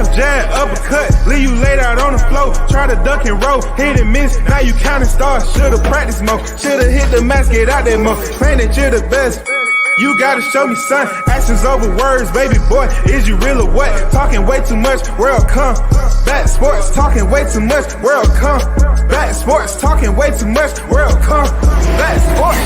Bam, jab, uppercut, leave you laid out on the floor. Try to duck and roll, hit and miss, now you counting stars. Should've practiced more, should've hit the mask, get out there more. Claim that you're the best. You gotta show me, son. Actions over words, baby boy. Is you real or what? Talking way too much, world come. Back sports, talking way too much, world come. Back sports, talking way too much, world come. Back sports,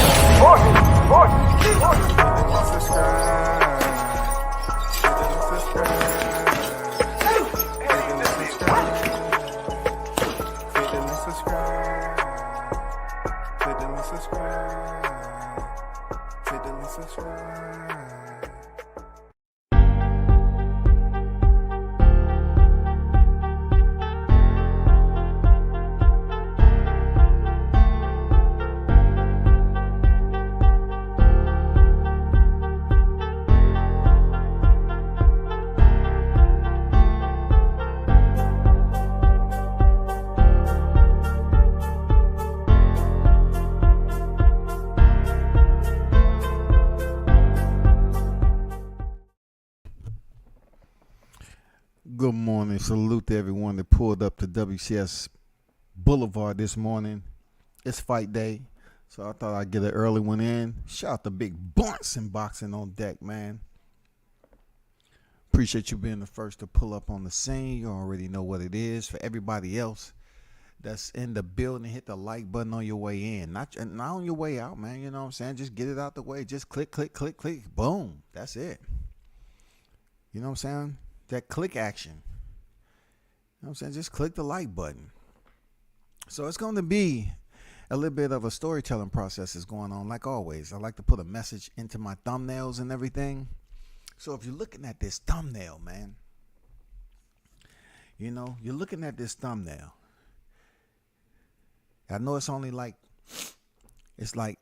Good morning. Salute to everyone that pulled up to WCS Boulevard this morning. It's fight day, so I thought I'd get an early one in. Shout out to Big Bunts and Boxing on deck, man. Appreciate you being the first to pull up on the scene. You already know what it is. For everybody else that's in the building, hit the like button on your way in. Not on your way out, man. You know what I'm saying? Just get it out the way. Just click, click, click, click. Boom. That's it. You know what I'm saying? That click action. You know what I'm saying? Just click the like button. So it's going to be a little bit of a storytelling process is going on. Like always, I like to put a message into my thumbnails and everything. So if you're looking at this thumbnail, man, you know, you're looking at this thumbnail. I know it's only like, it's like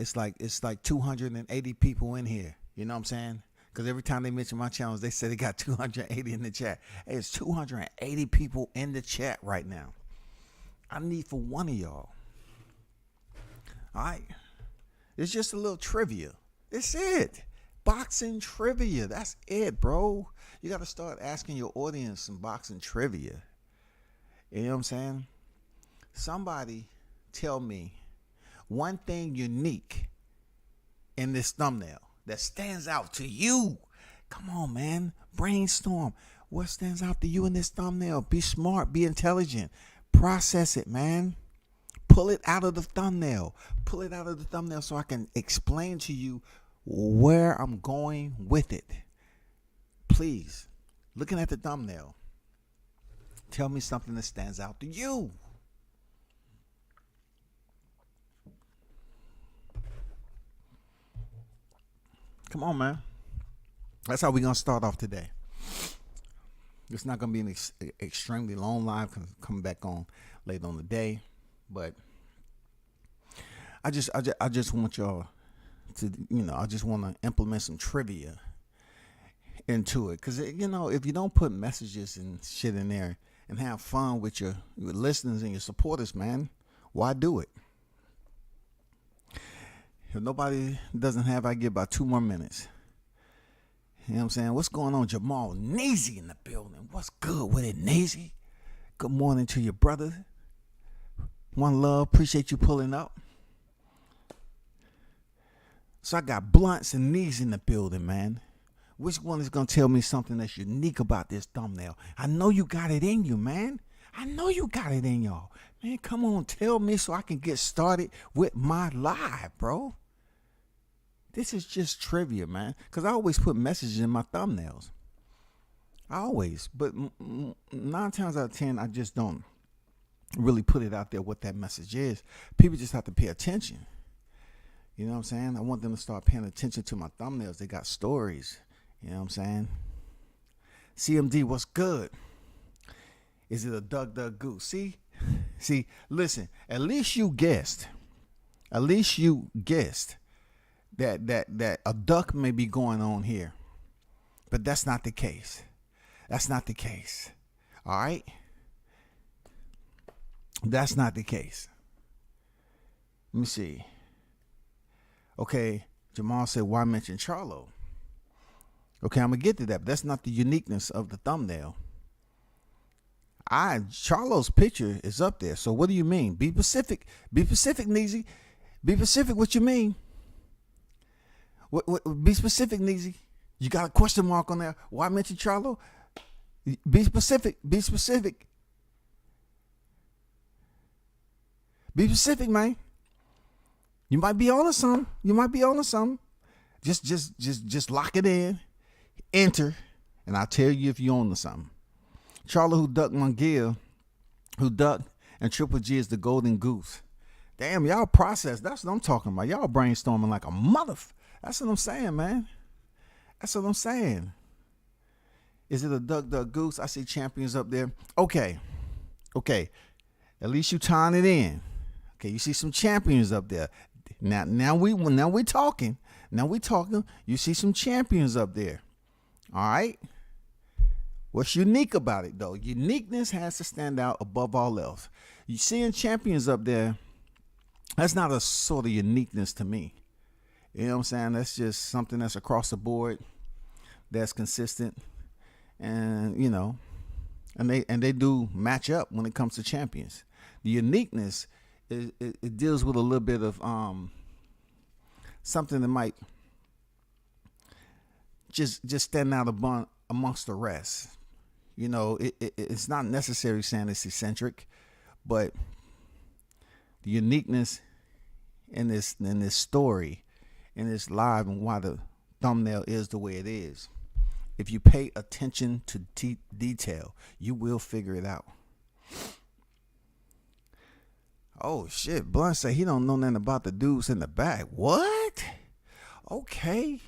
280 people in here. You know what I'm saying? Because every time they mention my channels, they say they got 280 in the chat. Hey, it's 280 people in the chat right now. I need for one of y'all. All right. It's just a little trivia. That's it. Boxing trivia. That's it, bro. You got to start asking your audience some boxing trivia. You know what I'm saying? Somebody tell me one thing unique in this thumbnail that stands out to you. Come on, man. Brainstorm. What stands out to you in this thumbnail? Be smart. Be intelligent. Process it, man. Pull it out of the thumbnail. Pull it out of the thumbnail so I can explain to you where I'm going with it. Please, looking at the thumbnail, tell me something that stands out to you. Come on, man. That's how we're going to start off today. It's not going to be an extremely long live coming back on later on the day. But I just want y'all to, you know, I just want to implement some trivia into it. Because, you know, if you don't put messages and shit in there and have fun with your listeners and your supporters, man, why do it? If nobody doesn't have, I give about 2 more minutes. You know what I'm saying? What's going on? Jamal Neasy in the building. What's good with it, Neasy? Good morning to your brother. One love. Appreciate you pulling up. So I got Blunts and Knees in the building, man. Which one is going to tell me something that's unique about this thumbnail? I know you got it in you, man. I know you got it in y'all. Man, come on, tell me so I can get started with my live, bro. This is just trivia, man. Because I always put messages in my thumbnails. I always. But 9 times out of 10, I just don't really put it out there what that message is. People just have to pay attention. You know what I'm saying? I want them to start paying attention to my thumbnails. They got stories. You know what I'm saying? CMD, what's good? Is it a Duck Goose? See, listen, at least you guessed. At least you guessed that a duck may be going on here. But that's not the case. That's not the case. All right? That's not the case. Let me see. Okay, Jamal said, why mention Charlo? Okay, I'm going to get to that, but that's not the uniqueness of the thumbnail. Charlo's picture is up there. So what do you mean? Be specific. Be specific, Neezy. Be specific. What you mean? What? Be specific, Neezy. You got a question mark on there. Why mention Charlo? Be specific. Be specific. Be specific, man. You might be on to something. You might be on to something. Just lock it in. Enter, and I'll tell you if you're on to something. Charlo who ducked Munguia, who ducked, and Triple G is the golden goose. Damn, y'all process. That's what I'm talking about. Y'all brainstorming like a mother. That's what I'm saying, man. That's what I'm saying. Is it a duck, goose? I see champions up there. Okay. At least you tying it in. Okay, you see some champions up there. Now we talking. Now we talking. You see some champions up there. All right. What's unique about it, though? Uniqueness has to stand out above all else. You seeing champions up there, that's not a sort of uniqueness to me. You know what I'm saying? That's just something that's across the board, that's consistent, and and they do match up when it comes to champions. The uniqueness it deals with a little bit of something that might just stand out amongst the rest. It's not necessarily saying it's eccentric, but the uniqueness in this story, in this live, and why the thumbnail is the way it is. If you pay attention to detail, you will figure it out. Oh shit, Blunt say he don't know nothing about the dudes in the back. What? Okay.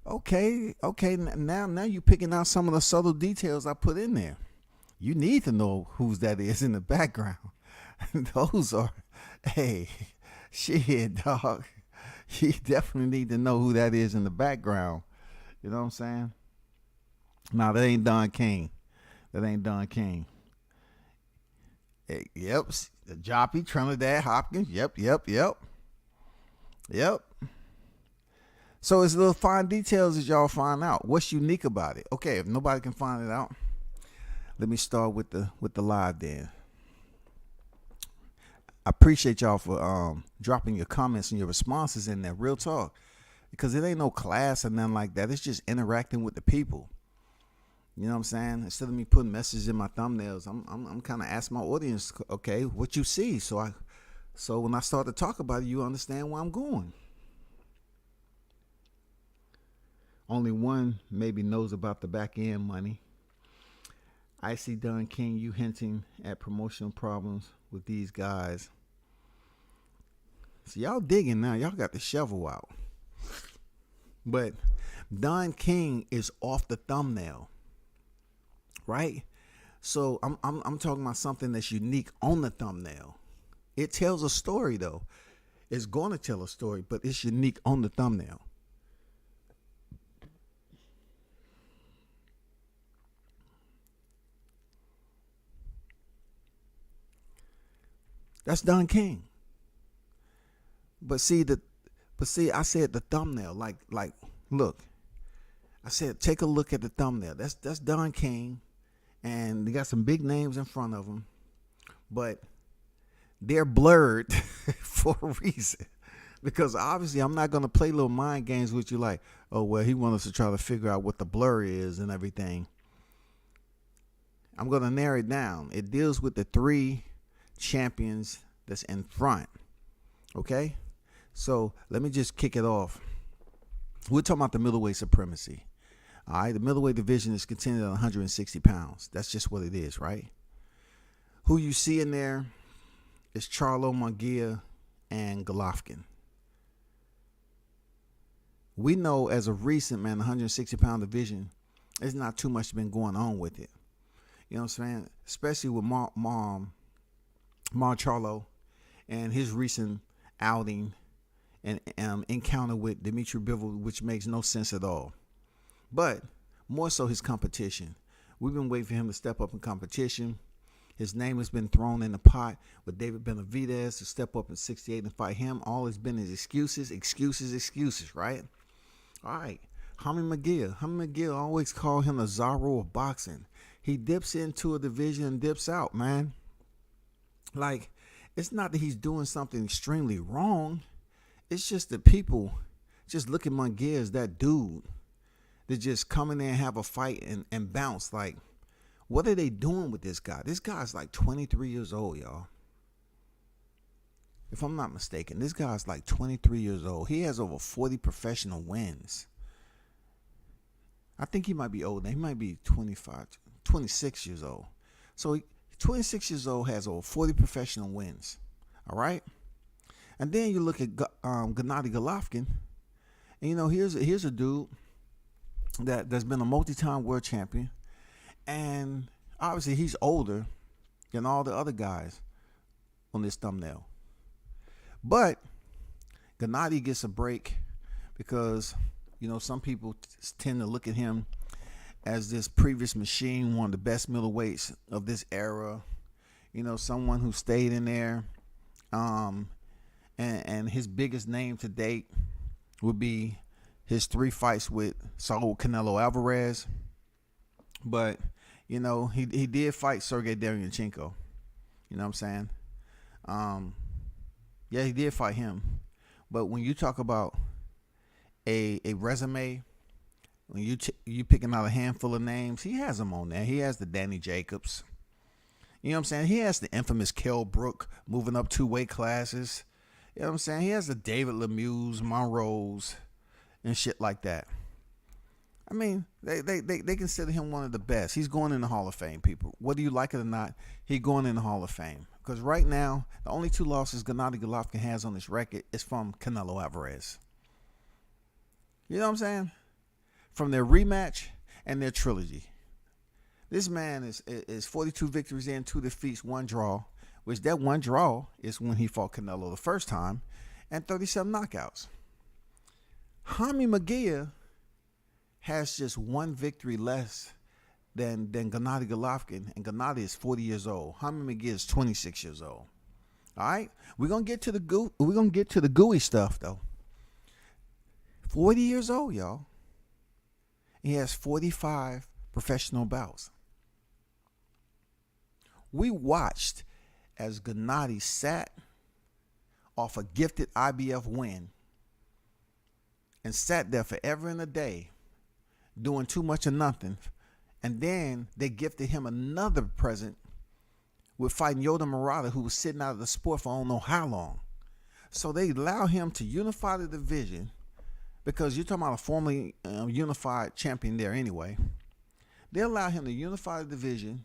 Now you picking out some of the subtle details I put in there. You need to know whose that is in the background. Those are, hey, shit, dog. You definitely need to know who that is in the background. You know what I'm saying? Nah, that ain't Don King. Hey, yep, the Joppy, Trinidad Hopkins. Yep. So it's little fine details that y'all find out. What's unique about it? Okay, if nobody can find it out, let me start with the live then. I appreciate y'all for dropping your comments and your responses in there. Real talk. Because it ain't no class or nothing like that. It's just interacting with the people. You know what I'm saying? Instead of me putting messages in my thumbnails, I'm kind of asking my audience, okay, what you see. So when I start to talk about it, you understand where I'm going. Only one maybe knows about the back end money. I see Don King, you hinting at promotional problems with these guys. So y'all digging now. Y'all got the shovel out. But Don King is off the thumbnail, right? So I'm talking about something that's unique on the thumbnail. It tells a story though. It's going to tell a story, but it's unique on the thumbnail. That's Don King. But see, I said the thumbnail. Like, look. I said, take a look at the thumbnail. That's Don King, and they got some big names in front of them, but they're blurred for a reason. Because obviously, I'm not gonna play little mind games with you, like, oh well, he wants us to try to figure out what the blur is and everything. I'm gonna narrow it down. It deals with the 3 champions that's in front. Okay, so let me just kick it off. We're talking about the middleweight supremacy. All right, the middleweight division is contended at 160 pounds. That's just what it is, right? Who you see in there is Charlo, Munguia, and Golovkin. We know as of recent, man, the 160-pound division, there's not too much been going on with it. You know what I'm saying? Especially with Mar Charlo and his recent outing and encounter with Dimitri Bivol, which makes no sense at all. But more so his competition. We've been waiting for him to step up in competition. His name has been thrown in the pot with David Benavidez to step up in 68 and fight him. All has been is excuses, right? All right. Jaime McGill always call him the Zorro of boxing. He dips into a division and dips out, man. Like, it's not that he's doing something extremely wrong. It's just that people just look at Munguia as that dude that just come in there and have a fight and bounce. Like, what are they doing with this guy? This guy's like 23 years old, y'all. If I'm not mistaken, this guy's like 23 years old. He has over 40 professional wins. I think he might be older. He might be 25, 26 years old. So 26 years old, has over 40 professional wins. All right? And then you look at Gennady Golovkin. And, you know, here's a dude that's been a multi-time world champion. And obviously he's older than all the other guys on this thumbnail. But Gennady gets a break because, you know, some people tend to look at him as this previous machine, one of the best middleweights of this era. You know, someone who stayed in there. And his biggest name to date would be his 3 fights with Saul Canelo Alvarez. But, you know, he did fight Sergey Derevyanchenko. You know what I'm saying? Yeah, he did fight him. But when you talk about a resume, when you picking out a handful of names, he has them on there. He has the Danny Jacobs. You know what I'm saying? He has the infamous Kell Brook moving up 2 weight classes. You know what I'm saying? He has the David Lemieux, Monroes, and shit like that. I mean, they consider him one of the best. He's going in the Hall of Fame, people. Whether you like it or not, he's going in the Hall of Fame. Because right now, the only 2 losses Gennady Golovkin has on his record is from Canelo Alvarez. You know what I'm saying? From their rematch and their trilogy. This man is 42 victories in, 2 defeats, 1 draw. Which that 1 draw is when he fought Canelo the first time, and 37 knockouts. Jaime Munguia has just 1 victory less than Gennady Golovkin, and Gennady is 40 years old. Jaime Munguia is 26 years old. All right, we're gonna get to the gooey stuff though. 40 years old, y'all. He has 45 professional bouts. We watched as Gennady sat off a gifted IBF win and sat there forever and a day doing too much of nothing. And then they gifted him another present with fighting Yoda Murata, who was sitting out of the sport for I don't know how long. So they allow him to unify the division, because you're talking about a formerly unified champion there anyway. They allow him to unify the division,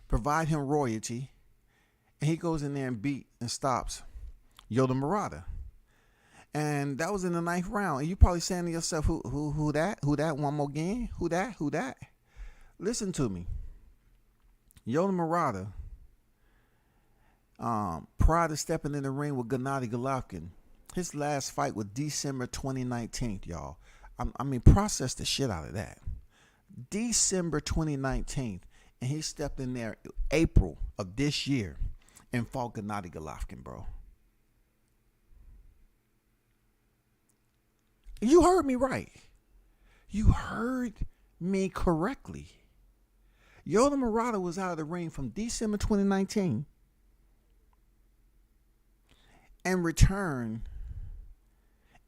provide him royalty, and he goes in there and beat and stops Yoda Murata. And that was in the 9th round. And you're probably saying to yourself, who that? Who that? One more game? Who that? Listen to me. Yoda Murata, prior to stepping in the ring with Gennady Golovkin, his last fight was December 2019, y'all. I mean, process the shit out of that. December 2019, and he stepped in there April of this year and fought Gennady Golovkin, bro. You heard me right. You heard me correctly. Yoda Murata was out of the ring from December 2019 and returned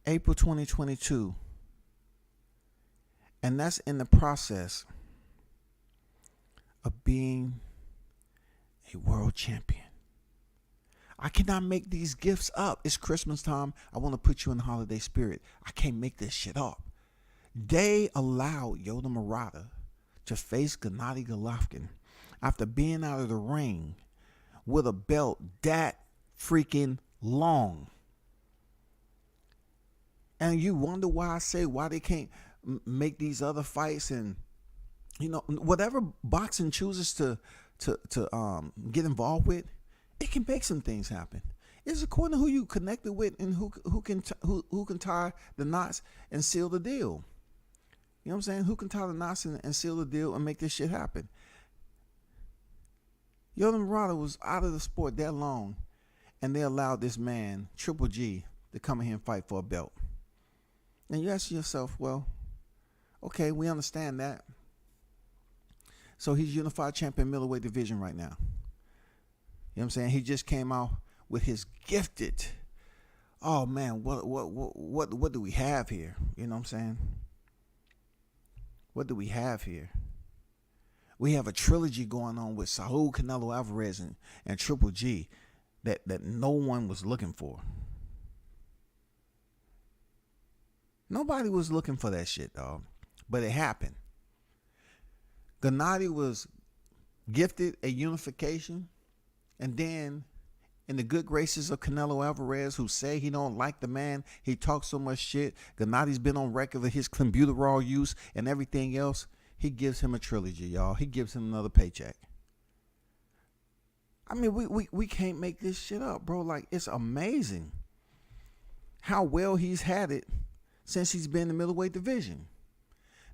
April 2022. And that's in the process of being a world champion. I cannot make these gifts up. It's Christmas time. I want to put you in the holiday spirit. I can't make this shit up. They allowed Yoda Murata to face Gennady Golovkin after being out of the ring with a belt that freaking long. And you wonder why I say why they can't make these other fights, and you know, whatever boxing chooses to get involved with, it can make some things happen. It's according to who you connected with and who can tie the knots and seal the deal. You know what I'm saying? Who can tie the knots and seal the deal and make this shit happen? Yoda Murata was out of the sport that long, and they allowed this man, Triple G, to come in here and fight for a belt. And you ask yourself, well, okay, we understand that. So he's unified champion middleweight division right now. You know what I'm saying? He just came out with his gifted. Oh man, what do we have here? You know what I'm saying? What do we have here? We have a trilogy going on with Saul Canelo Alvarez and Triple G that no one was looking for. Nobody was looking for that shit, dog. But it happened. Gennady was gifted a unification, and then in the good graces of Canelo Alvarez, who say he don't like the man, he talks so much shit. Gennady's been on record of his clenbuterol use and everything else. He gives him a trilogy, y'all. He gives him another paycheck. I mean, we can't make this shit up, bro. Like, it's amazing how well he's had it since he's been in the middleweight division.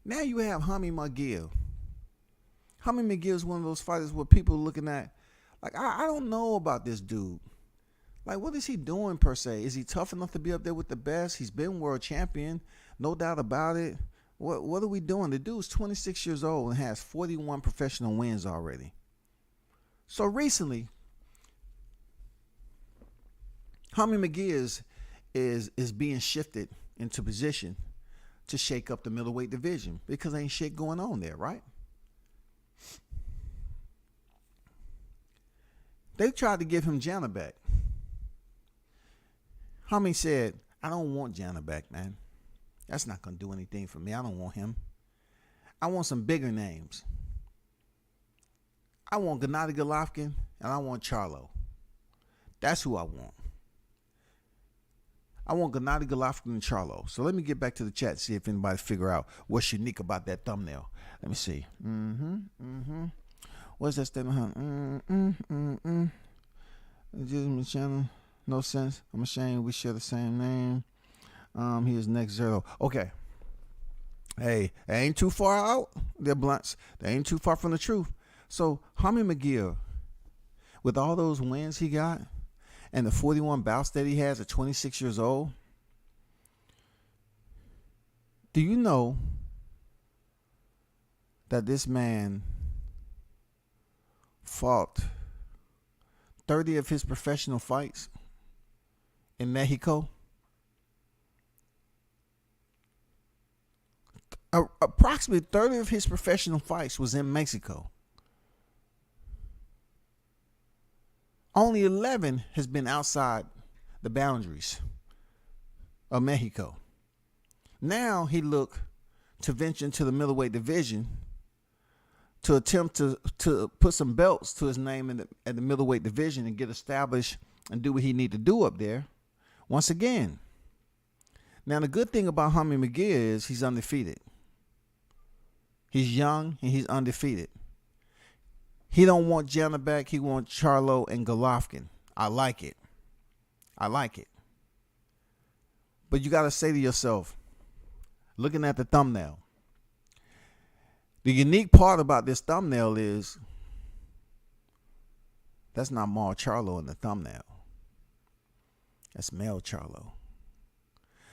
Now you have Jaime Munguia. Jaime Munguia is one of those fighters where people are looking at, like, I don't know about this dude. Like, what is he doing per se? Is he tough enough to be up there with the best? He's been world champion, no doubt about it. What are we doing? The dude's 26 years old and has 41 professional wins already. So recently, Jaime Munguia is being shifted into position to shake up the middleweight division because ain't shit going on there, right? They tried to give him Janibek. Jaime said, I don't want Janibek, man. That's not going to do anything for me. I don't want him. I want some bigger names. I want Gennady Golovkin and I want Charlo. That's who I want. I want Gennady Golovkin and Charlo. So let me get back to the chat, see if anybody figure out what's unique about that thumbnail. Let me see. What's that statement? Just channel. No sense. I'm ashamed we share the same name. He is next zero. Okay. Hey, they ain't too far out. They're blunts. They ain't too far from the truth. So Jaime Munguia, with all those wins he got and the 41 bouts that he has at 26 years old, do you know that this man fought 30 of his professional fights in Mexico? Approximately 30 of his professional fights was in Mexico. Only 11 has been outside the boundaries of Mexico. Now he looked to venture into the middleweight division to attempt to put some belts to his name at the middleweight division and get established and do what he need to do up there once again. Now, the good thing about Jaime Munguia is he's undefeated. He's young and he's undefeated. He don't want Janibek. He wants Charlo and Golovkin. I like it. I like it. But you got to say to yourself, looking at the thumbnail, the unique part about this thumbnail is that's not Mar Charlo in the thumbnail. That's male Charlo.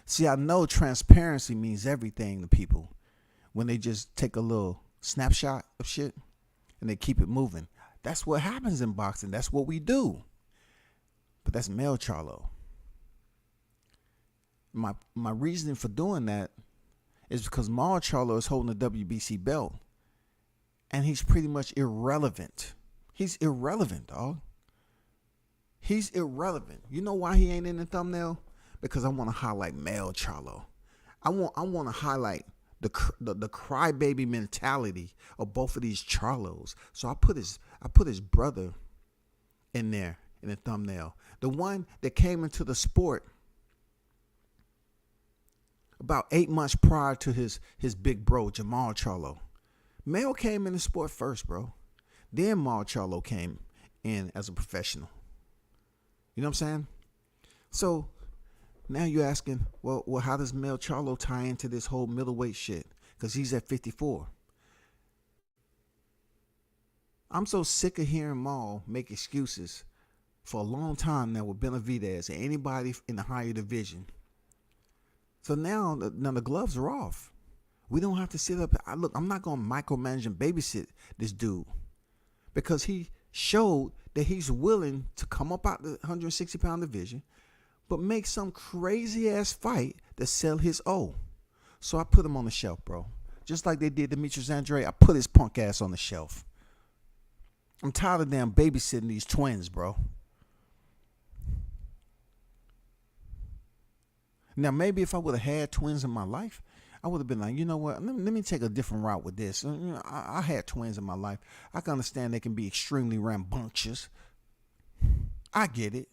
See, I know transparency means everything to people when they just take a little snapshot of shit and they keep it moving. That's what happens in boxing. That's what we do. But that's male Charlo. My reasoning for doing that is because Mar Charlo is holding the WBC belt and he's pretty much irrelevant. He's irrelevant, dog. He's irrelevant. You know why he ain't in the thumbnail? Because I want to highlight male Charlo. I want to highlight the crybaby mentality of both of these Charlos. So I put his brother in there in the thumbnail. The one that came into the sport about 8 months prior to his big bro, Jamal Charlo. Male came in the sport first, bro. Then Mal Charlo came in as a professional. You know what I'm saying? So now you're asking, well, how does Mel Charlo tie into this whole middleweight shit? Because he's at 54. I'm so sick of hearing Mal make excuses for a long time now with Benavidez and anybody in the higher division. So now the gloves are off. We don't have to sit up. Look, I'm not going to micromanage and babysit this dude because he showed that he's willing to come up out the 160-pound division, but make some crazy ass fight to sell his O. So I put him on the shelf, bro. Just like they did Demetrius Andrade, I put his punk ass on the shelf. I'm tired of damn babysitting these twins, bro. Now, maybe if I would have had twins in my life, I would have been like, you know what? Let me take a different route with this. You know, I had twins in my life. I can understand they can be extremely rambunctious. I get it.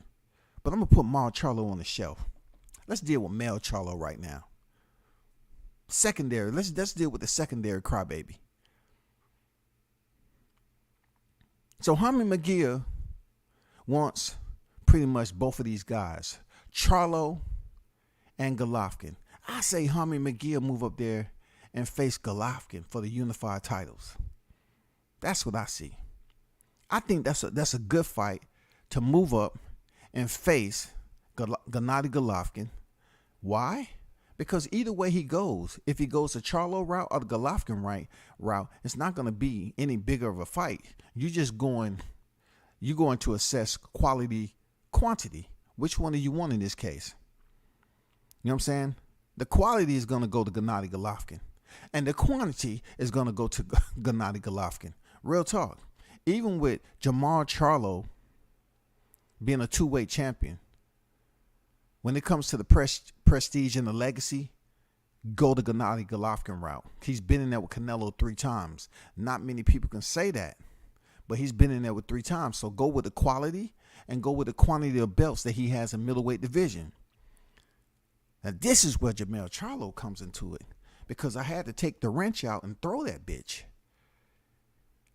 But I'm going to put Mal Charlo on the shelf. Let's deal with male Charlo right now. Secondary. Let's deal with the secondary crybaby. So Jaime Munguia wants pretty much both of these guys, Charlo and Golovkin. I say Jaime Munguia move up there and face Golovkin for the unified titles. That's what I see. I think that's a good fight to move up and face Gennady Golovkin. Why? Because either way he goes, if he goes the Charlo route or the Golovkin route, it's not going to be any bigger of a fight. You're going to assess quality, quantity. Which one do you want in this case? You know what I'm saying? The quality is going to go to Gennady Golovkin, and the quantity is going to go to Gennady Golovkin. Real talk. Even with Jermall Charlo being a two-weight champion, when it comes to the prestige and the legacy, go the Gennady Golovkin route. He's been in there with Canelo 3 times. Not many people can say that, but he's been in there with 3 times. So go with the quality and go with the quantity of belts that he has in middleweight division. Now this is where Jermall Charlo comes into it, because I had to take the wrench out and throw that bitch.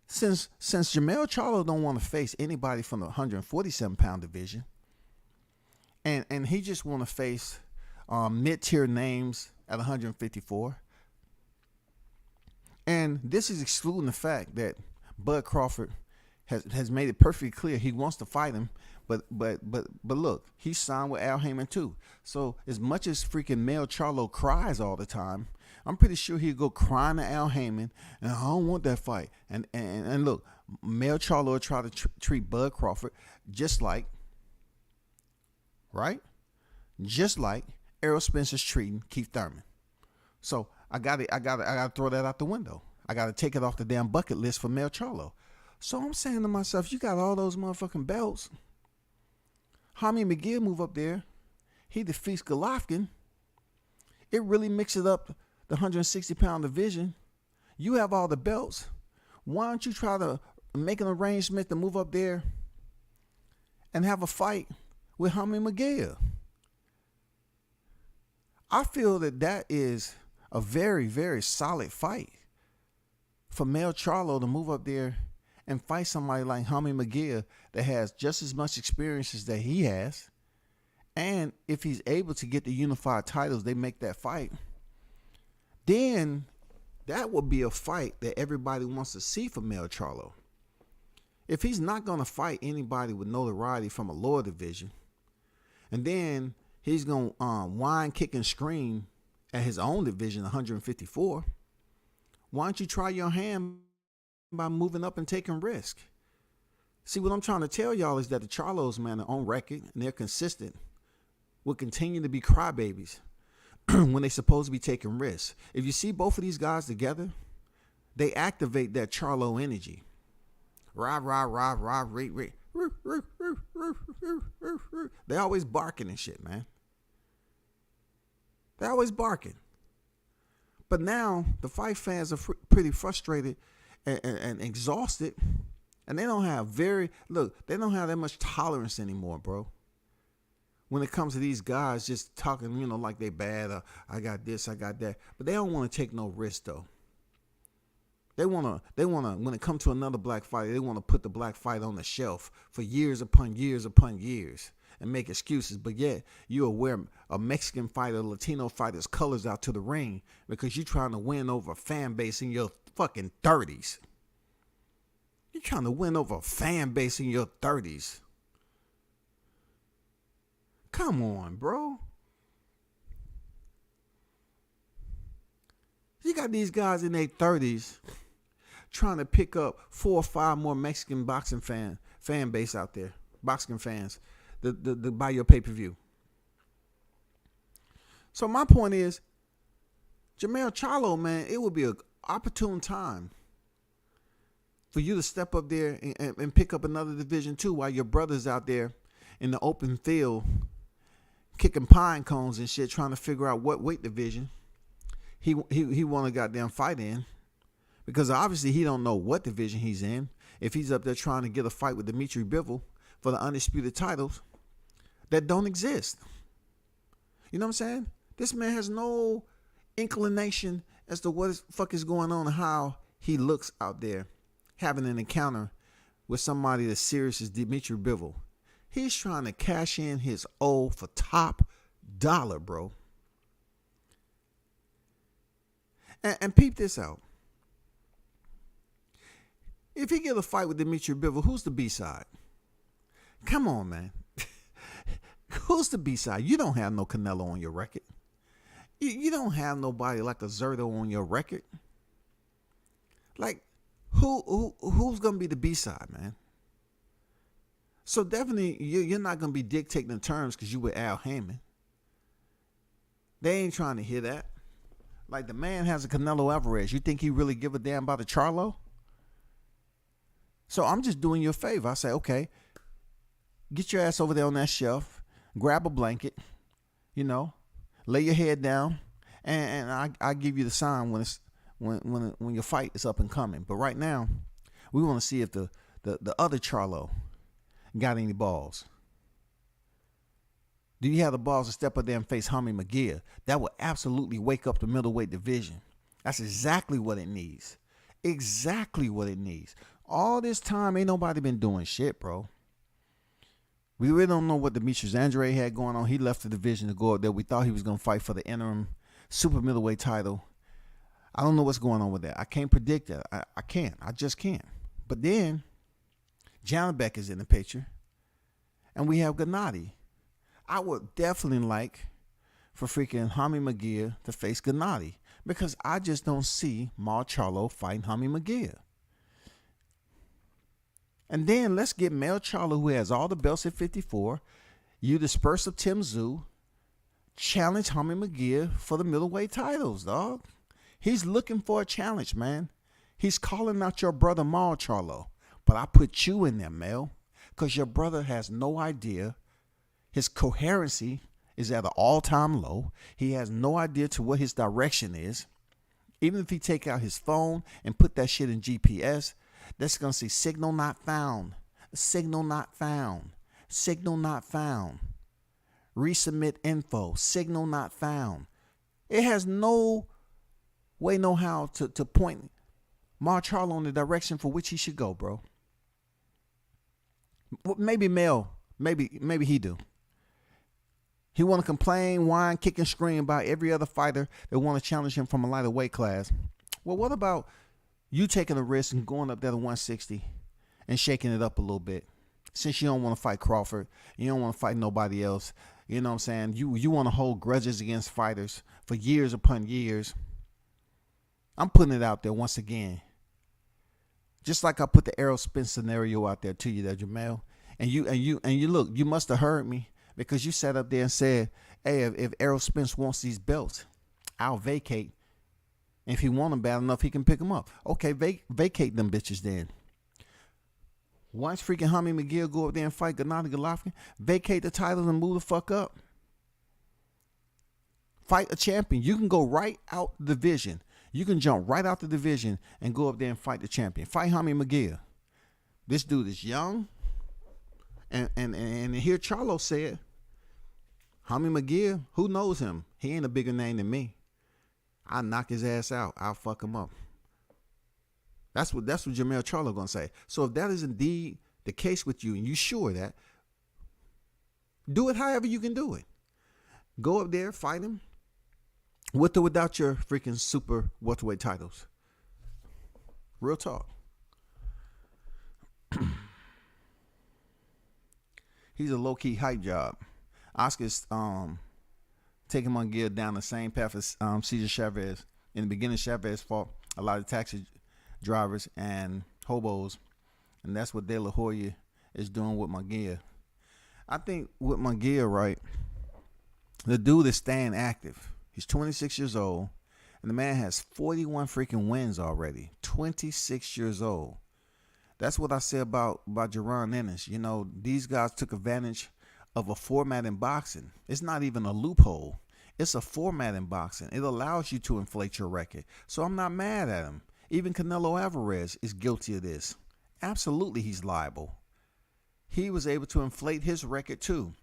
Since Jermall Charlo don't want to face anybody from the 147-pound division, and he just want to face mid-tier names at 154. And this is excluding the fact that Bud Crawford has made it perfectly clear he wants to fight him. But look, he's signed with Al Heyman too. So as much as freaking male Charlo cries all the time, I'm pretty sure he'd go crying to Al Heyman, and I don't want that fight. And look, male Charlo will try to treat Bud Crawford just like, right? Just like Errol Spencer's treating Keith Thurman. So I gotta throw that out the window. I gotta take it off the damn bucket list for male Charlo. So I'm saying to myself, you got all those motherfucking belts. Jaime Munguia move up there. He defeats Golovkin. It really mixes up the 160-pound division. You have all the belts. Why don't you try to make an arrangement to move up there and have a fight with Jaime Munguia? I feel that is a very, very solid fight for male Charlo to move up there and fight somebody like Jaime Munguia that has just as much experience as that he has. And if he's able to get the unified titles, they make that fight. Then that would be a fight that everybody wants to see for male Charlo. If he's not going to fight anybody with notoriety from a lower division, and then he's going to whine, kick, and scream at his own division, 154, why don't you try your hand by moving up and taking risk? See, what I'm trying to tell y'all is that the Charlos, man, are on record and they're consistent, will continue to be crybabies when they're supposed to be taking risks. If you see both of these guys together, they activate that Charlo energy. Rah, rah, rah, rah, rah, rah. They always barking and shit, man. They're always barking. But now the fight fans are pretty frustrated and exhausted, and they don't have they don't have that much tolerance anymore, bro. When it comes to these guys just talking, like they bad, or I got this, I got that, but they don't want to take no risk though. They wanna, when it comes to another black fighter, they want to put the black fight on the shelf for years upon years upon years and make excuses. But yet you'll wear a Mexican fighter, Latino fighter's colors out to the ring because you're trying to win over a fan base in your fucking 30s. You're trying to win over a fan base in your 30s. Come on, bro. You got these guys in their 30s trying to pick up 4 or 5 more Mexican boxing fan base out there, boxing fans, to buy your pay-per-view. So my point is, Jermell Charlo, man, it would be an opportune time for you to step up there and pick up another division too, while your brother's out there in the open field kicking pine cones and shit, trying to figure out what weight division he want to goddamn fight in, because obviously he don't know what division he's in. If he's up there trying to get a fight with Dimitri Bivol for the undisputed titles that don't exist. You know what I'm saying? This man has no inclination as to what the fuck is going on and how he looks out there having an encounter with somebody as serious as Dimitri Bivol. He's trying to cash in his O for top dollar, bro. And peep this out. If he get a fight with Dimitri Bivol, who's the B-side? Come on, man. Who's the B-side? You don't have no Canelo on your record. You don't have nobody like a Zerto on your record. Like, who's going to be the B-side, man? So definitely, you're not going to be dictating the terms because you with Al Heyman. They ain't trying to hear that. Like, the man has a Canelo Alvarez. You think he really give a damn about a Charlo? So I'm just doing you a favor. I say, okay, get your ass over there on that shelf, grab a blanket, lay your head down, and I give you the sign when your fight is up and coming. But right now, we want to see if the other Charlo got any balls. Do you have the balls to step up there and face Jaime Munguia? That would absolutely wake up the middleweight division. That's exactly what it needs. Exactly what it needs. All this time, ain't nobody been doing shit, bro. We really don't know what Demetrius Andrade had going on. He left the division to go up there. We thought he was going to fight for the interim super middleweight title. I don't know what's going on with that. I can't predict that. I can't. I just can't. But then, Janibek is in the picture. And we have Gennady. I would definitely like for freaking Jaime Munguia to face Gennady, because I just don't see Charlo fighting Jaime Munguia. And then let's get Mel Charlo, who has all the belts at 54. You disperse of Tim Tszyu. Challenge Jaime Munguia for the middleweight titles, dog. He's looking for a challenge, man. He's calling out your brother Mal Charlo. But I put you in there, Mel, because your brother has no idea. His coherency is at an all-time low. He has no idea to what his direction is. Even if he take out his phone and put that shit in GPS, that's going to say signal not found, signal not found, signal not found, resubmit info, signal not found. It has no way, no how to point Mar Charlo in the direction for which he should go, bro. Maybe Mel, maybe he do. He want to complain, whine, kick, and scream about every other fighter that want to challenge him from a lighter weight class. Well, what about you taking a risk and going up there to 160 and shaking it up a little bit? Since you don't want to fight Crawford, you don't want to fight nobody else. You know what I'm saying? You want to hold grudges against fighters for years upon years. I'm putting it out there once again. Just like I put the Errol Spence scenario out there to you there, Jamel. And you look, you must have heard me, because you sat up there and said, hey, if Errol Spence wants these belts, I'll vacate. If he want them bad enough, he can pick them up. Okay, vacate them bitches then. Once freaking Jaime Munguia go up there and fight Gennady Golovkin, vacate the title and move the fuck up. Fight a champion. You can go right out the division. You can jump right out the division and go up there and fight the champion. Fight Jaime Munguia. This dude is young. And here Charlo said, Jaime Munguia, who knows him? He ain't a bigger name than me. I'll knock his ass out. I'll fuck him up. That's what Jermell Charlo gonna say. So if that is indeed the case with you, and you sure of that, do it however you can do it. Go up there, fight him, with or without your freaking super welterweight titles. Real talk. He's a low-key hype job. Oscar's taking Munguia down the same path as Cesar Chavez In the beginning, Chavez fought a lot of taxi drivers and hobos, and that's what De La Hoya is doing with Munguia. I think with Munguia, right, the dude is staying active. He's 26 years old, and the man has 41 freaking wins already. 26 years old. That's what I say about Jaron Ennis. You know, these guys took advantage of a format in boxing. It's not even a loophole. It's a format in boxing. It allows you to inflate your record. So I'm not mad at him. Even Canelo Alvarez is guilty of this. Absolutely, he's liable. He was able to inflate his record too.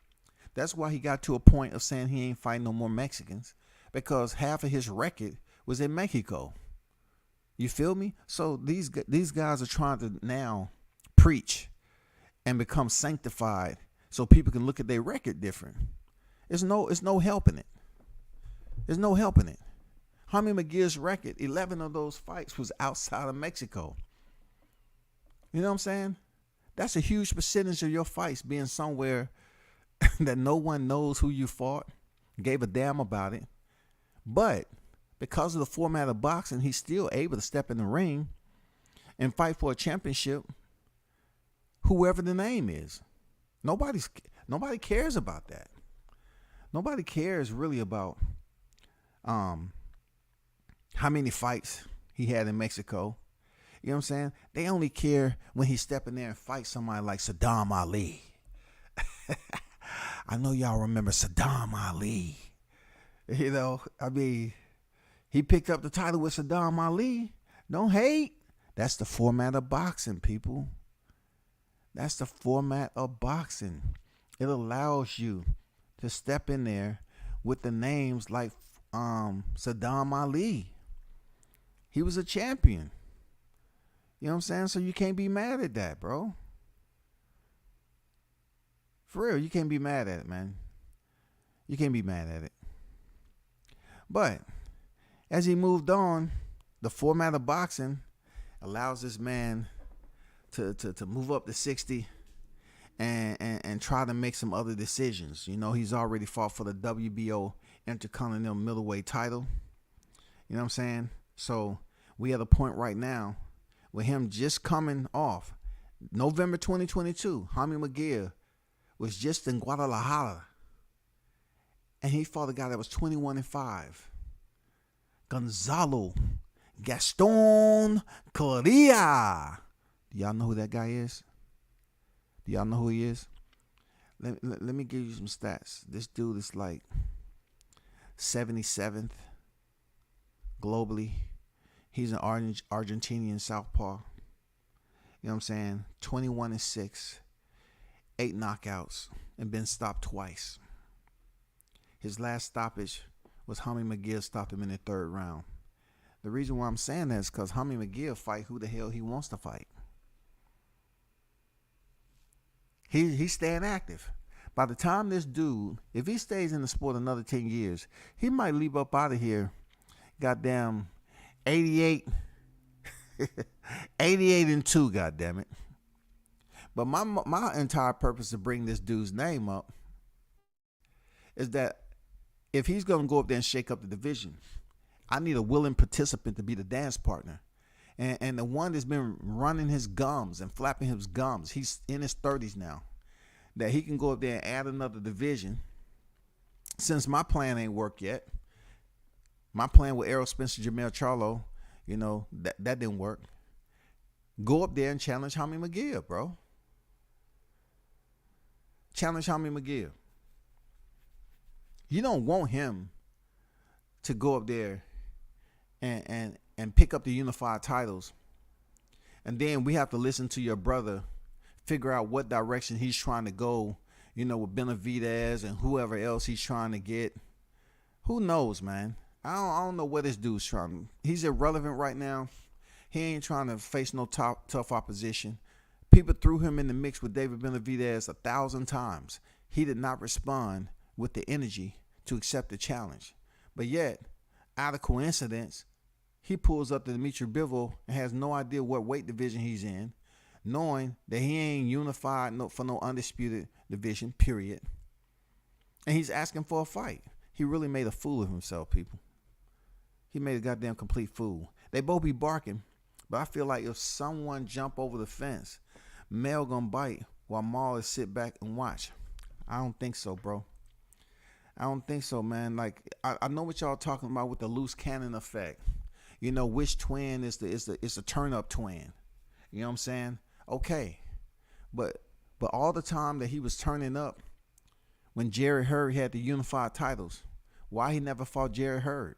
That's why he got to a point of saying he ain't fighting no more Mexicans, because half of his record was in Mexico. You feel me? So these guys are trying to now preach and become sanctified so people can look at their record different. It's no helping it. There's no helping it. Jaime Munguia's record, 11 of those fights was outside of Mexico. You know what I'm saying? That's a huge percentage of your fights being somewhere that no one knows who you fought, gave a damn about it. But because of the format of boxing, he's still able to step in the ring and fight for a championship, whoever the name is. Nobody cares about that. Nobody cares really about how many fights he had in Mexico. You know what I'm saying? They only care when he step in there and fight somebody like Saddam Ali. I know y'all remember Saddam Ali. You know, I mean, he picked up the title with Saddam Ali. Don't hate. That's the format of boxing, people. That's the format of boxing. It allows you to step in there with the names like Saddam Ali. He was a champion. You know what I'm saying? So you can't be mad at that, bro. For real, you can't be mad at it, man. You can't be mad at it. But as he moved on, the format of boxing allows this man to move up to 60 and try to make some other decisions. You know, he's already fought for the WBO Intercontinental Middleweight title. You know what I'm saying? So we at a point right now with him just coming off. November 2022, Jaime Munguia was just in Guadalajara, and he fought a guy that was 21-5. Gonzalo Gaston Correa. Do y'all know who that guy is? Do y'all know who he is? Let me give you some stats. This dude is like 77th globally. He's an Argentinian southpaw. You know what I'm saying? 21-6, 8 knockouts, and been stopped twice. His last stoppage was Jaime Munguia stopped him in the 3rd round. The reason why I'm saying that is because Jaime Munguia fight who the hell he wants to fight. He's staying active. By the time this dude, if he stays in the sport another 10 years, he might leap up out of here, goddamn 88 and 2, goddammit. But my entire purpose to bring this dude's name up is that if he's going to go up there and shake up the division, I need a willing participant to be the dance partner. And the one that's been running his gums and flapping his gums, he's in his 30s now, that he can go up there and add another division. Since my plan ain't worked yet, my plan with Errol Spencer, Jamel Charlo, you know, that didn't work. Go up there and challenge Jaime Munguia, bro. Challenge Jaime Munguia. You don't want him to go up there and pick up the unified titles, and then we have to listen to your brother figure out what direction he's trying to go, you know, with Benavidez and whoever else he's trying to get. Who knows, man? I don't know what this dude's trying. He's irrelevant right now. He ain't trying to face no tough opposition. People threw him in the mix with David Benavidez 1,000 times. He did not respond with the energy to accept the challenge. But yet, out of coincidence, he pulls up to Dimitri Bivol and has no idea what weight division he's in, knowing that he ain't unified for no undisputed division, period. And he's asking for a fight. He really made a fool of himself, people. He made a goddamn complete fool. They both be barking, but I feel like if someone jump over the fence, Mel gonna bite while Maul is sit back and watch. I don't think so, bro. I don't think so, man. Like I know what y'all talking about with the loose cannon effect. You know, which twin is the turn up twin. You know what I'm saying? Okay. But all the time that he was turning up when Jerry Hurd had the unified titles, why he never fought Jerry Hurd?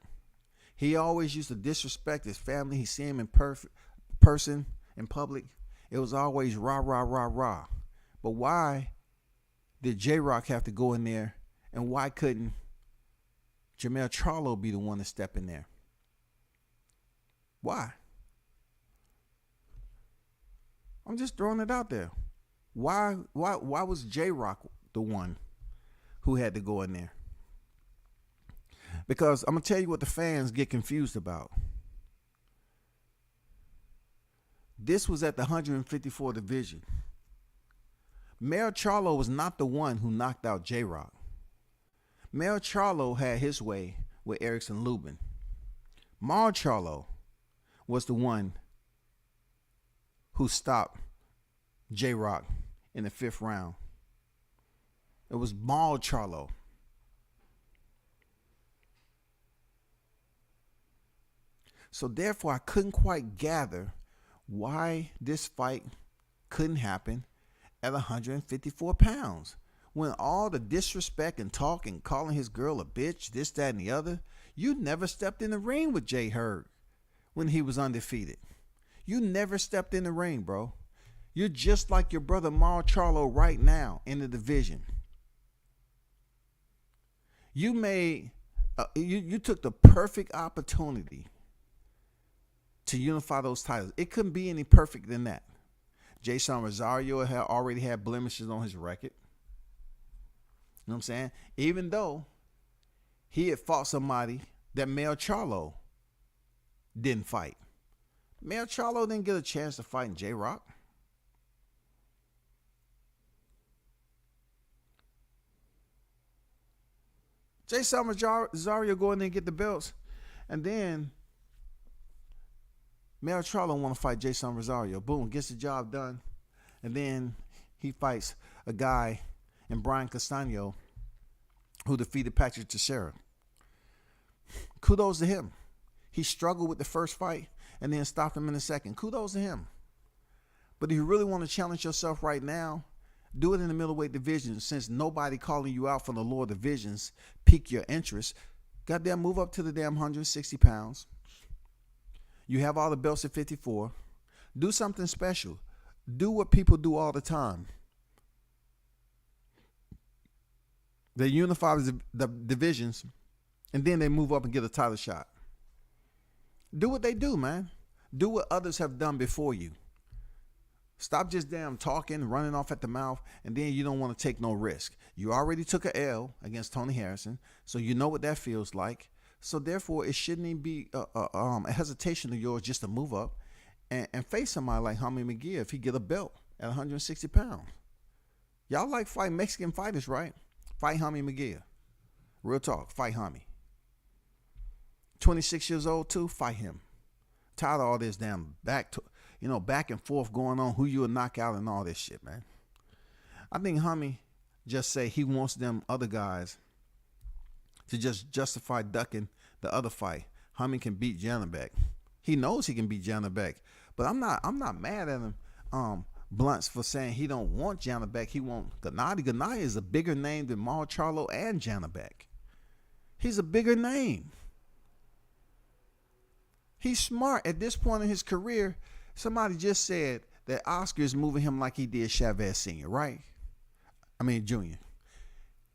He always used to disrespect his family. He see him in person, in public. It was always rah, rah, rah, rah. But why did J-Rock have to go in there, and why couldn't Jermell Charlo be the one to step in there? Why? I'm just throwing it out there. Why was J-Rock the one who had to go in there? Because I'm going to tell you what the fans get confused about. This was at the 154 division. Mel Charlo was not the one who knocked out J-Rock. Mel Charlo had his way with Erickson Lubin. Mar Charlo was the one who stopped J-Rock in the 5th round. It was Mar Charlo. So therefore, I couldn't quite gather why this fight couldn't happen at 154 pounds. When all the disrespect and talk and calling his girl a bitch, this, that, and the other, you never stepped in the ring with Jay Hurd when he was undefeated. You never stepped in the ring, bro. You're just like your brother Mar Charlo right now in the division. You made, you took the perfect opportunity to unify those titles. It couldn't be any perfect than that. Jason Rosario had already had blemishes on his record. You know what I'm saying? Even though he had fought somebody that Mel Charlo didn't fight. Mel Charlo didn't get a chance to fight in J-Rock. Jason Rosario go in there and get the belts. And then Mel Charlo want to fight Jason Rosario. Boom, gets the job done. And then he fights a guy in Brian Castano who defeated Patrick Teixeira. Kudos to him. He struggled with the first fight and then stopped him in the second. Kudos to him. But if you really want to challenge yourself right now, do it in the middleweight division. Since nobody calling you out from the lower divisions pique your interest, goddamn move up to the damn 160 pounds. You have all the belts at 54. Do something special. Do what people do all the time. They unify the divisions, and then they move up and get a title shot. Do what they do, man. Do what others have done before you. Stop just damn talking, running off at the mouth, and then you don't want to take no risk. You already took a L against Tony Harrison, so you know what that feels like. So therefore, it shouldn't even be a hesitation of yours just to move up and face somebody like Jaime Munguia if he get a belt at 160 pounds. Y'all like fight Mexican fighters, right? Fight Jaime Munguia. Real talk, fight Jaime. 26 years old too, fight him. Tired of all this damn back and forth going on, who you will knock out and all this shit, man. I think Jaime just say he wants them other guys to just justify ducking the other fight. Jaime can beat Janibek. He knows he can beat Janibek, but I'm not mad at him, Blunts, for saying he don't want Janibek. He want Gennady. Gennady is a bigger name than Mar Charlo and Janibek. He's a bigger name. He's smart at this point in his career. Somebody just said that Oscar is moving him like he did Chavez Sr., right? Jr.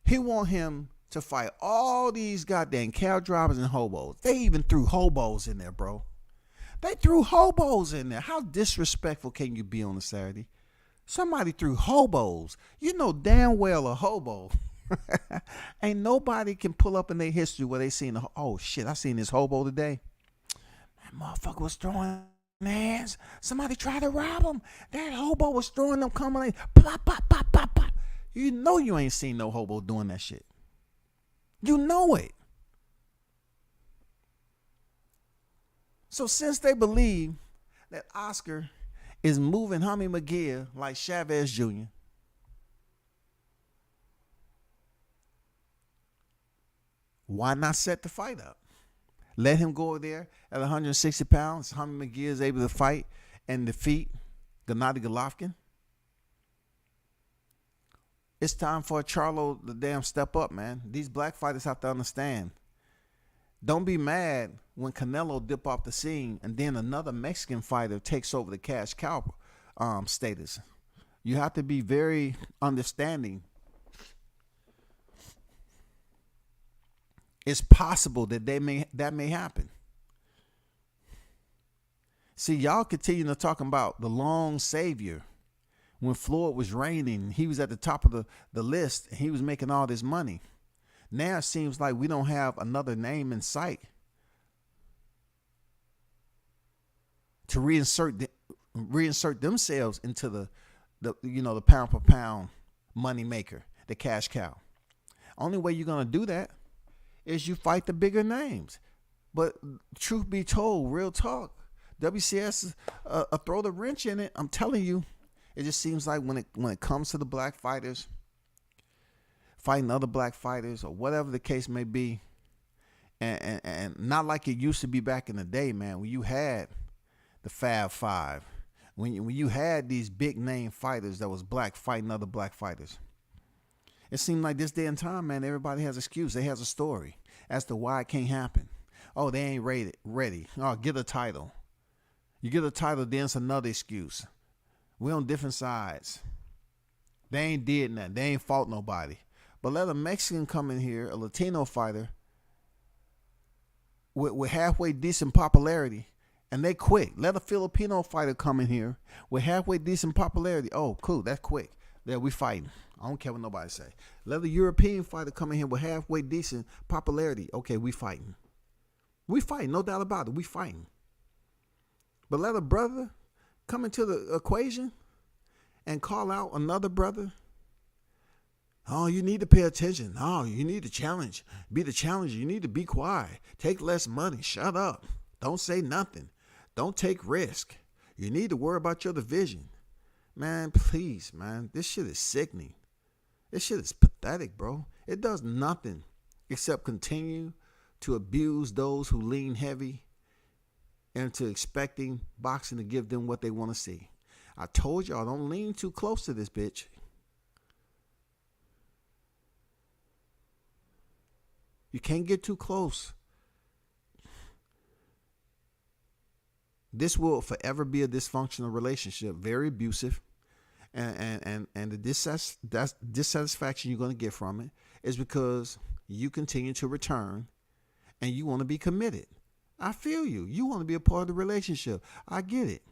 He want him to fight all these goddamn cow drivers and hobos. They even threw hobos in there, bro. They threw hobos in there. How disrespectful can you be on a Saturday? Somebody threw hobos. You know damn well a hobo. Ain't nobody can pull up in their history where they seen, oh shit, I seen this hobo today. That motherfucker was throwing hands. Somebody tried to rob him. That hobo was throwing them coming in. Plop, pop, pop, pop, pop. You know you ain't seen no hobo doing that shit. You know it. So since they believe that Oscar is moving Hummy McGear like Chavez Jr., why not set the fight up? Let him go there at 160 pounds. Hummy McGear is able to fight and defeat Gennady Golovkin. It's time for Charlo to damn step up, man. These black fighters have to understand. Don't be mad when Canelo dip off the scene and then another Mexican fighter takes over the cash cow status. You have to be very understanding. It's possible that that may happen. See, y'all continue to talk about the long savior. When Floyd was reigning, he was at the top of the list, and he was making all this money. Now it seems like we don't have another name in sight to reinsert themselves into the pound for pound money maker, the cash cow. Only way you're gonna do that is you fight the bigger names. But truth be told, real talk, WCS throw the wrench in it. I'm telling you. It just seems like when it comes to the black fighters, fighting other black fighters or whatever the case may be, and not like it used to be back in the day, man, when you had the Fab Five, when you had these big name fighters that was black fighting other black fighters. It seemed like this day and time, man, everybody has an excuse. They has a story as to why it can't happen. Oh, they ain't ready. Oh, get a title. You get a title, then it's another excuse. We on different sides. They ain't did nothing. They ain't fought nobody. But let a Mexican come in here, a Latino fighter, with halfway decent popularity, and they quick. Let a Filipino fighter come in here with halfway decent popularity. Oh, cool, that's quick. There, we fighting. I don't care what nobody say. Let a European fighter come in here with halfway decent popularity. Okay, we fighting. We fighting, no doubt about it. We fighting. But let a brother come into the equation and call out another brother. Oh, you need to pay attention. Oh, you need to challenge. Be the challenger. You need to be quiet. Take less money. Shut up. Don't say nothing. Don't take risk. You need to worry about your division. Man, please, man. This shit is sickening. This shit is pathetic, bro. It does nothing except continue to abuse those who lean heavy and to expecting boxing to give them what they want to see. I told y'all, don't lean too close to this bitch. You can't get too close. This will forever be a dysfunctional relationship, very abusive, and the dissatisfaction you're going to get from it is because you continue to return and you want to be committed. I feel you. You want to be a part of the relationship. I get it.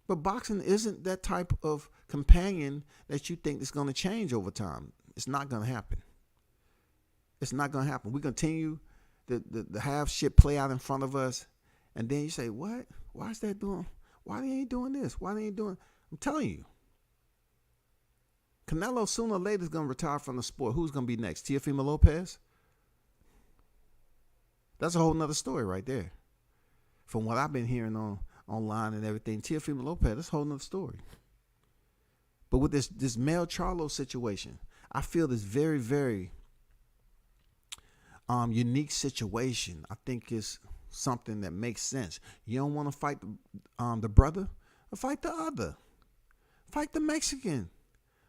But boxing isn't that type of companion that you think is going to change over time. It's not going to happen. It's not going to happen. We continue to have shit play out in front of us. And then you say, what? Why is that doing? Why they ain't doing this? Why they ain't doing? I'm telling you. Canelo sooner or later is going to retire from the sport. Who's going to be next? Teofimo Lopez? That's a whole nother story right there. From what I've been hearing online and everything, Teofimo Lopez, that's a whole nother story. But with this Mel Charlo situation, I feel this very, very unique situation. I think it's something that makes sense. You don't want to fight the brother? Fight the other. Fight the Mexican.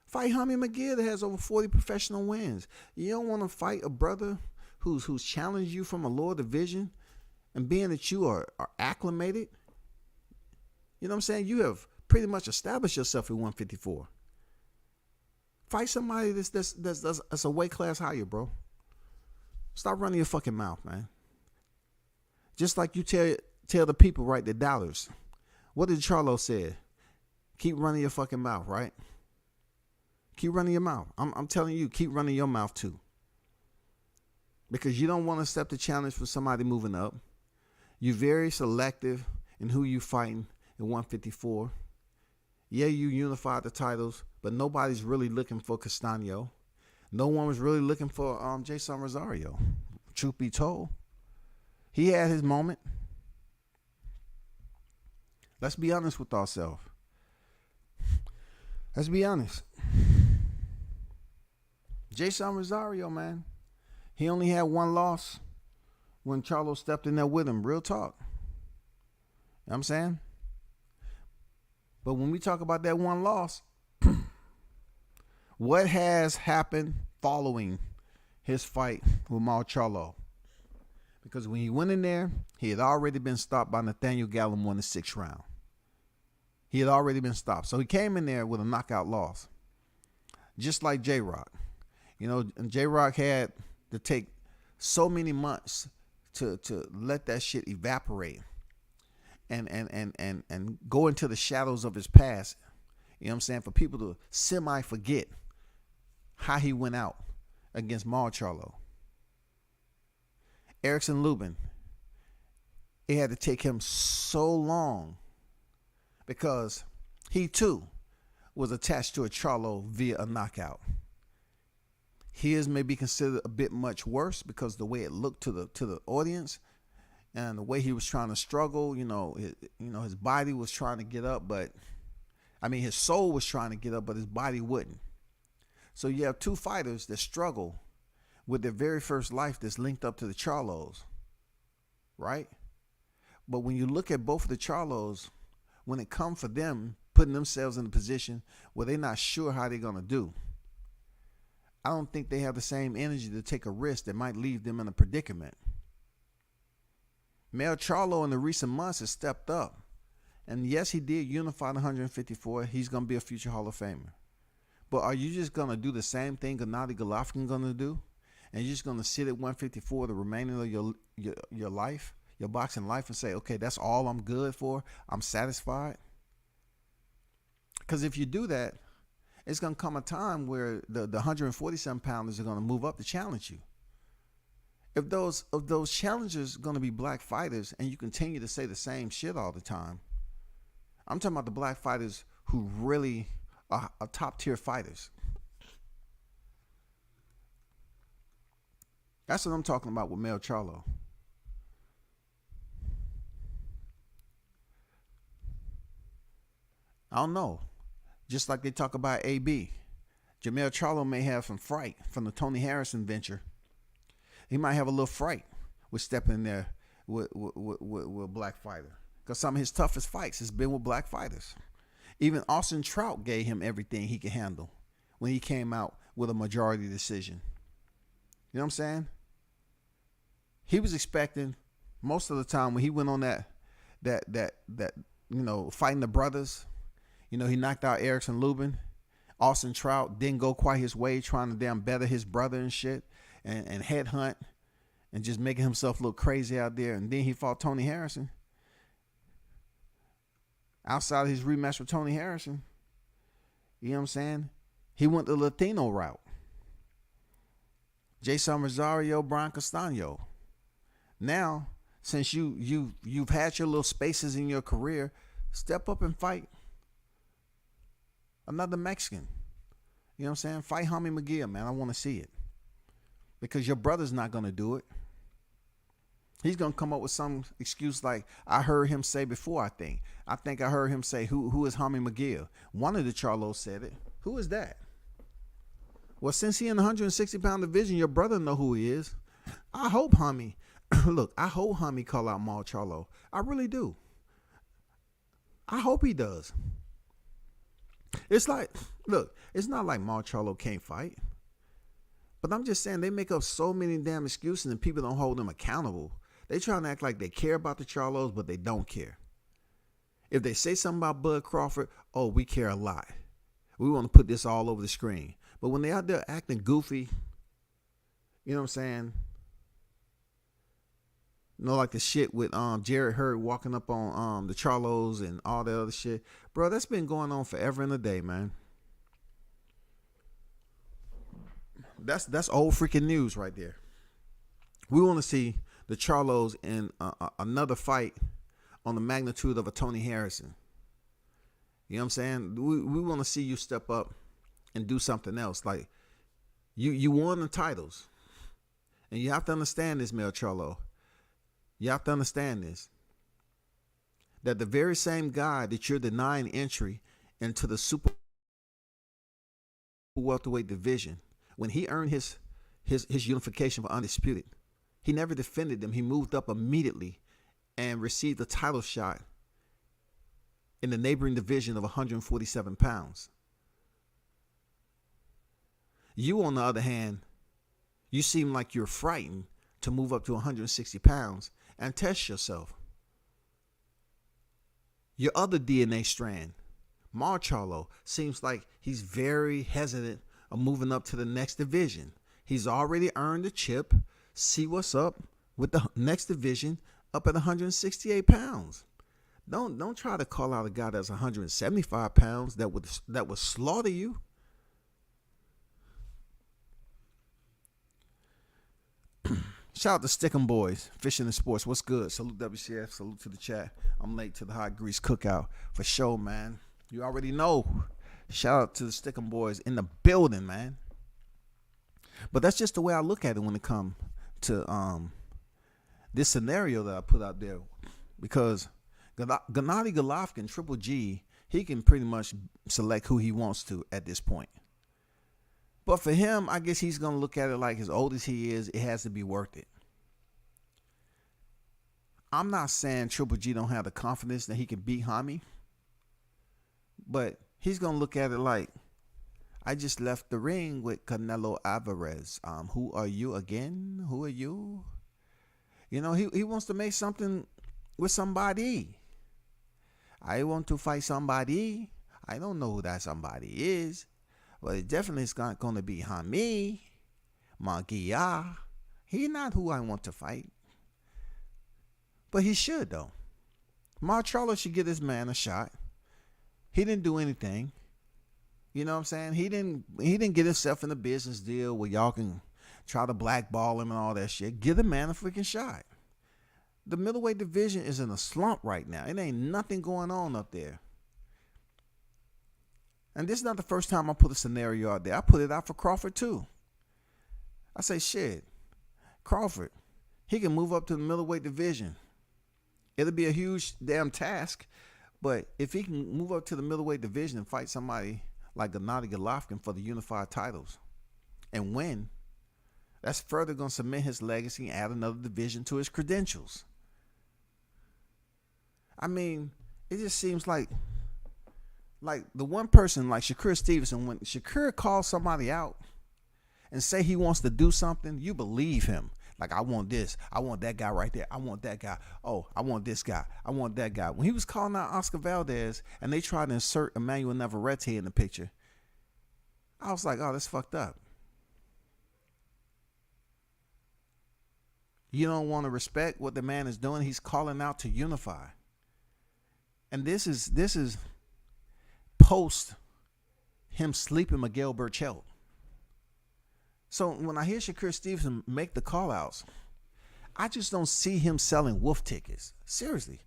Fight Hummy McGear that has over 40 professional wins. You don't want to fight a brother who's challenged you from a lower division, and being that you are acclimated, you know what I'm saying? You have pretty much established yourself at 154. Fight somebody that's a weight class higher, bro. Stop running your fucking mouth, man. Just like you tell the people, right, the doubters. What did Charlo say? Keep running your fucking mouth, right? Keep running your mouth. I'm telling you, keep running your mouth too. Because you don't want to accept the challenge for somebody moving up. You're very selective in who you fighting at 154. Yeah, you unified the titles, but nobody's really looking for Castaño. No one was really looking for Jason Rosario. Truth be told, he had his moment. Let's be honest with ourselves. Let's be honest. Jason Rosario, man, he only had one loss when Charlo stepped in there with him. Real talk. You know what I'm saying? But when we talk about that one loss, what has happened following his fight with Charlo? Because when he went in there, he had already been stopped by Nathaniel Gallimore in the 6th round. He had already been stopped. So he came in there with a knockout loss. Just like J-Rock. You know, J-Rock had to take so many months to let that shit evaporate and go into the shadows of his past. You know what I'm saying? For people to semi-forget how he went out against Charlo. Erickson Lubin, it had to take him so long because he too was attached to a Charlo via a knockout. His may be considered a bit much worse because the way it looked to the audience and the way he was trying to struggle. His body was trying to get up, but his soul was trying to get up, but his body wouldn't. So you have two fighters that struggle with their very first life that's linked up to the Charlos, right? But when you look at both of the Charlos, when it comes for them putting themselves in a position where they're not sure how they're going to do, I don't think they have the same energy to take a risk that might leave them in a predicament. Mel Charlo in the recent months has stepped up. And yes, he did unify the 154. He's going to be a future Hall of Famer. But are you just going to do the same thing Gennady Golovkin going to do? And you're just going to sit at 154 the remainder of your life, your boxing life, and say, okay, that's all I'm good for. I'm satisfied. Because if you do that, it's going to come a time where the 147 pounders are going to move up to challenge you. If those challengers are going to be black fighters and you continue to say the same shit all the time, I'm talking about the black fighters who really are top tier fighters. That's what I'm talking about with Mel Charlo. I don't know. Just like they talk about AB. Jamel Charlo may have some fright from the Tony Harrison venture. He might have a little fright with stepping in there with a black fighter. Because some of his toughest fights has been with black fighters. Even Austin Trout gave him everything he could handle when he came out with a majority decision. You know what I'm saying? He was expecting most of the time when he went on that fighting the brothers. He knocked out Erickson Lubin. Austin Trout didn't go quite his way, trying to damn better his brother and shit, and headhunt, and just making himself look crazy out there. And then he fought Tony Harrison. Outside of his rematch with Tony Harrison, you know what I'm saying? He went the Latino route. Jason Rosario, Brian Castano. Now, since you've had your little spaces in your career, step up and fight another Mexican. You know what I'm saying? Fight Jaime Munguia, man. I want to see it. Because your brother's not going to do it. He's going to come up with some excuse like, I heard him say before, I think I heard him say, who is Jaime Munguia? One of the Charlos said it. Who is that? Well, since he's in the 160-pound division, your brother know who he is. I hope Jaime, I hope Jaime call out Mal Charlo. I really do. I hope he does. It's like, look, it's not like Mal Charlo can't fight. But I'm just saying they make up so many damn excuses and people don't hold them accountable. They trying to act like they care about the Charlos, but they don't care. If they say something about Bud Crawford, oh, we care a lot. We want to put this all over the screen. But when they out there acting goofy, you know what I'm saying? Like the shit with Jared Hurd walking up on the Charlos and all that other shit. Bro, that's been going on forever and a day, man. That's old freaking news right there. We want to see the Charlos in another fight on the magnitude of a Tony Harrison. You know what I'm saying? We want to see you step up and do something else. Like, you won the titles. And you have to understand this, Mel Charlo. You have to understand this. that the very same guy that you're denying entry into the super welterweight division, when he earned his unification for undisputed, he never defended them. He moved up immediately and received a title shot in the neighboring division of 147 pounds. You, on the other hand, you seem like you're frightened to move up to 160 pounds and test yourself. Your other DNA strand, Charlo, seems like he's very hesitant of moving up to the next division. He's already earned a chip. See what's up with the next division up at 168 pounds. Don't try to call out a guy that's 175 pounds that would slaughter you. Shout out to Stickum Boys, Fishing and Sports. What's good? Salute WCS. Salute to the chat. I'm late to the Hot Grease Cookout for sure, man. You already know. Shout out to the Stickum Boys in the building, man. But that's just the way I look at it when it comes to this scenario that I put out there. Because Gennady Golovkin, Triple G, he can pretty much select who he wants to at this point. But for him, I guess he's going to look at it like as old as he is, it has to be worth it. I'm not saying Triple G don't have the confidence that he can beat Hami. But he's going to look at it like, I just left the ring with Canelo Alvarez. Who are you again? Who are you? You know, he wants to make something with somebody. I want to fight somebody. I don't know who that somebody is. But it definitely is not going to be Hami, Munguia. He's not who I want to fight. But he should, though. Charlo should give this man a shot. He didn't do anything. You know what I'm saying? He didn't get himself in a business deal where y'all can try to blackball him and all that shit. Give the man a freaking shot. The middleweight division is in a slump right now. It ain't nothing going on up there. And this is not the first time I put a scenario out there. I put it out for Crawford too. I say, shit, Crawford, he can move up to the middleweight division. It'll be a huge damn task. But if he can move up to the middleweight division and fight somebody like Gennady Golovkin for the unified titles and win, that's further going to cement his legacy and add another division to his credentials. I mean, it just seems like the one person like Shakur Stevenson, when Shakur calls somebody out and say he wants to do something, you believe him. Like, I want this. I want that guy right there. I want that guy. Oh, I want this guy. I want that guy. When he was calling out Oscar Valdez and they tried to insert Emmanuel Navarrete in the picture, I was like, oh, that's fucked up. You don't want to respect what the man is doing. He's calling out to unify. And this is post him sleeping Miguel Burchelt. So when I hear Shakur Stevenson make the call outs, I just don't see him selling wolf tickets. Seriously.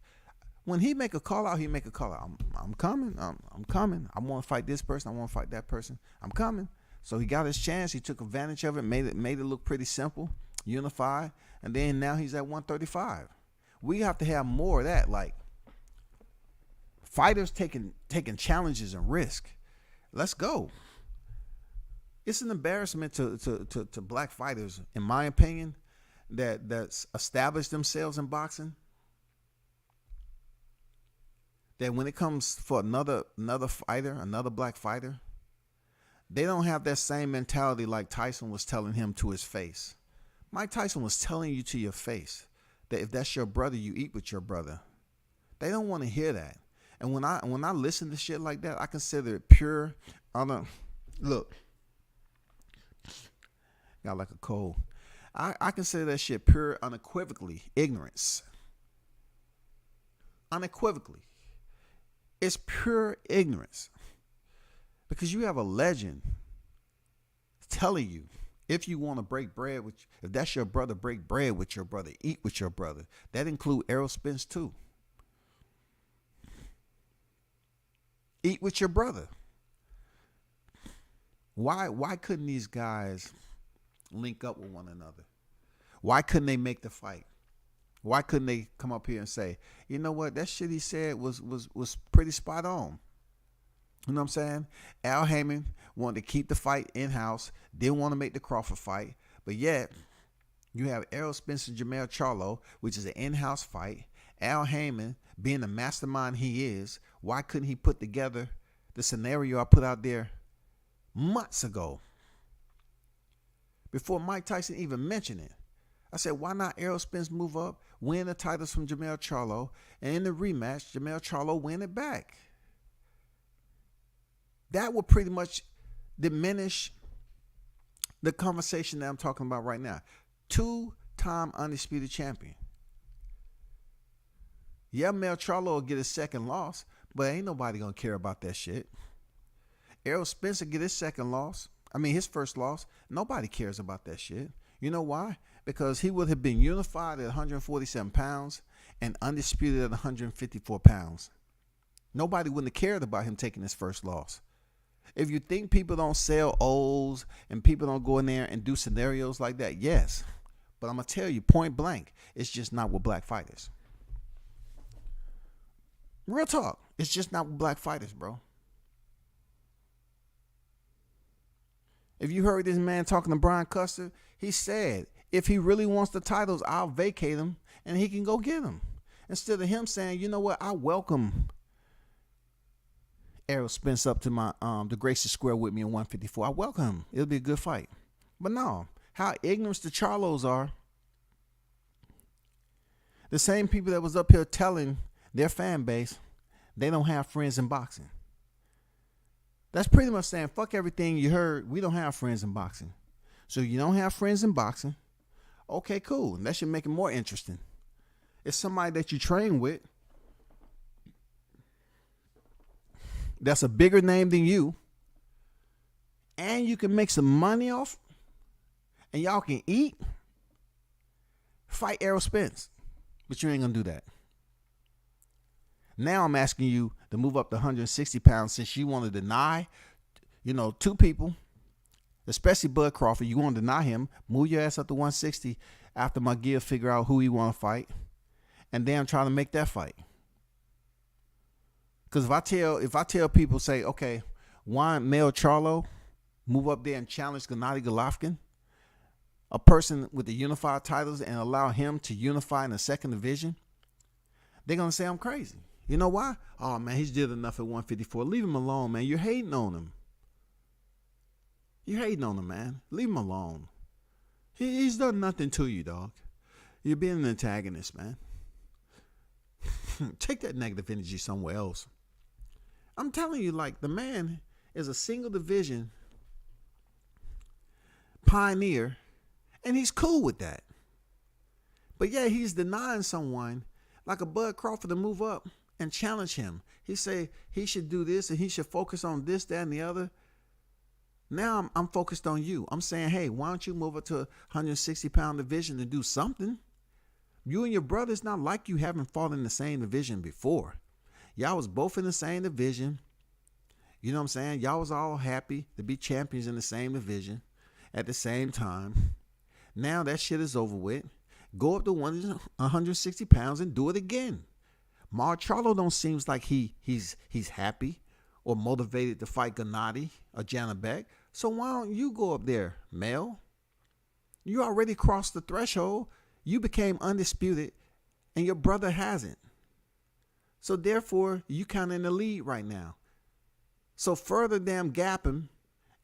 When he make a call out, he make a call out. I'm coming. I'm coming. I want to fight this person. I want to fight that person. I'm coming. So he got his chance. He took advantage of it, made it look pretty simple, unified, and then now he's at 135. We have to have more of that, like fighters taking challenges and risk. Let's go. It's an embarrassment to black fighters, in my opinion, that's established themselves in boxing. That when it comes for another fighter, another black fighter, they don't have that same mentality like Tyson was telling him to his face. Mike Tyson was telling you to your face that if that's your brother, you eat with your brother. They don't want to hear that. And when I listen to shit like that, I consider it pure. Look, got like a cold. I consider that shit pure, unequivocally ignorance. Unequivocally. It's pure ignorance. Because you have a legend telling you, if you want to break bread with, if that's your brother, break bread with your brother, eat with your brother. That include Errol Spence too. Eat with your brother. Why couldn't these guys link up with one another? Why couldn't they make the fight? Why couldn't they come up here and say, you know what, that shit he said was pretty spot on? You know what I'm saying? Al Heyman wanted to keep the fight in-house, didn't want to make the Crawford fight, but yet you have Errol Spence and Jermell Charlo, which is an in-house fight. Al Heyman, being the mastermind he is, why couldn't he put together the scenario I put out there months ago before Mike Tyson even mentioned it? I said, why not Errol Spence move up, win the titles from Jermell Charlo, and in the rematch, Jermell Charlo win it back? That would pretty much diminish the conversation that I'm talking about right now. 2-time undisputed champion. Yeah, Mel Charlo will get his second loss, but ain't nobody going to care about that shit. Errol Spence will get his his first loss. Nobody cares about that shit. You know why? Because he would have been unified at 147 pounds and undisputed at 154 pounds. Nobody wouldn't have cared about him taking his first loss. If you think people don't sell O's and people don't go in there and do scenarios like that, yes. But I'm going to tell you point blank, it's just not with black fighters. Real talk. It's just not with black fighters, bro. If you heard this man talking to Brian Custer, he said, if he really wants the titles, I'll vacate them and he can go get them. Instead of him saying, you know what, I welcome Errol Spence up to my the Gracie Square with me in 154. I welcome him. It'll be a good fight. But no, how ignorant the Charlos are. The same people that was up here telling their fan base they don't have friends in boxing. That's pretty much saying, fuck everything you heard. We don't have friends in boxing. So you don't have friends in boxing. Okay, cool. That should make it more interesting. It's somebody that you train with that's a bigger name than you, and you can make some money off, and y'all can eat. Fight Errol Spence. But you ain't going to do that. Now I'm asking you to move up to 160 pounds since you want to deny, two people, especially Bud Crawford. You want to deny him. Move your ass up to 160 after Munguia figure out who he want to fight. And then I'm trying to make that fight. Because if I tell people, say, okay, why Mel Charlo move up there and challenge Gennady Golovkin, a person with the unified titles, and allow him to unify in the second division, they're going to say I'm crazy. You know why? Oh, man, he's did enough at 154. Leave him alone, man. You're hating on him. You're hating on him, man. Leave him alone. He's done nothing to you, dog. You're being an antagonist, man. Take that negative energy somewhere else. I'm telling you, like, the man is a single division pioneer, and he's cool with that. But yeah, he's denying someone like a Bud Crawford to move up and challenge him. He say he should do this and he should focus on this, that, and the other. Now I'm focused on you. I'm saying, hey, why don't you move up to a 160-pound division and do something? You and your brother, it's not like you haven't fought in the same division before. Y'all was both in the same division. You know what I'm saying? Y'all was all happy to be champions in the same division at the same time. Now that shit is over with. Go up to 160 pounds and do it again. Mar Charlo don't seems like he's happy or motivated to fight Gennady or Janibek. So why don't you go up there, Mel? You already crossed the threshold. You became undisputed, and your brother hasn't. So therefore, you kind of in the lead right now. So further damn gap him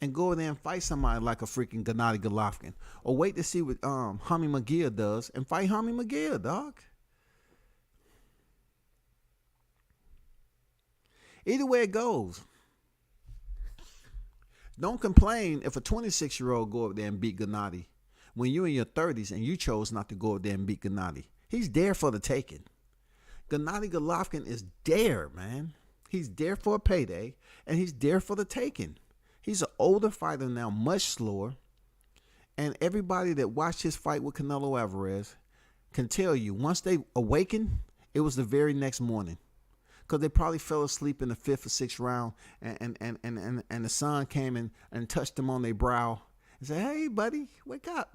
and go there and fight somebody like a freaking Gennady Golovkin. Or wait to see what Jaime Munguia does and fight Jaime Munguia, dog. Either way it goes. Don't complain if a 26-year-old go up there and beat Gennady when you're in your 30s and you chose not to go up there and beat Gennady. He's there for the taking. Gennady Golovkin is there, man. He's there for a payday, and he's there for the taking. He's an older fighter now, much slower. And everybody that watched his fight with Canelo Alvarez can tell you, once they awakened, it was the very next morning. Because they probably fell asleep in the 5th or 6th round, and the sun came and touched them on their brow and said, hey, buddy, wake up.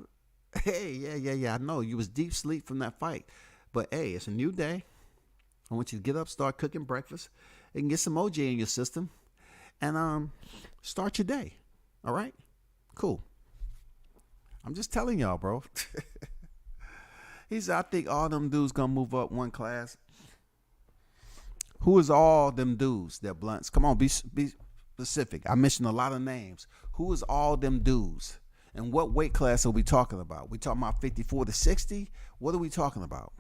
Hey, yeah, I know. You was deep sleep from that fight. But hey, it's a new day. I want you to get up, start cooking breakfast, and get some OJ in your system, and start your day. All right? Cool. I'm just telling y'all, bro. He said, I think all them dudes gonna move up one class. Who is all them dudes that blunts? Come on, be specific. I mentioned a lot of names. Who is all them dudes? And what weight class are we talking about? We talking about 54 to 60? What are we talking about?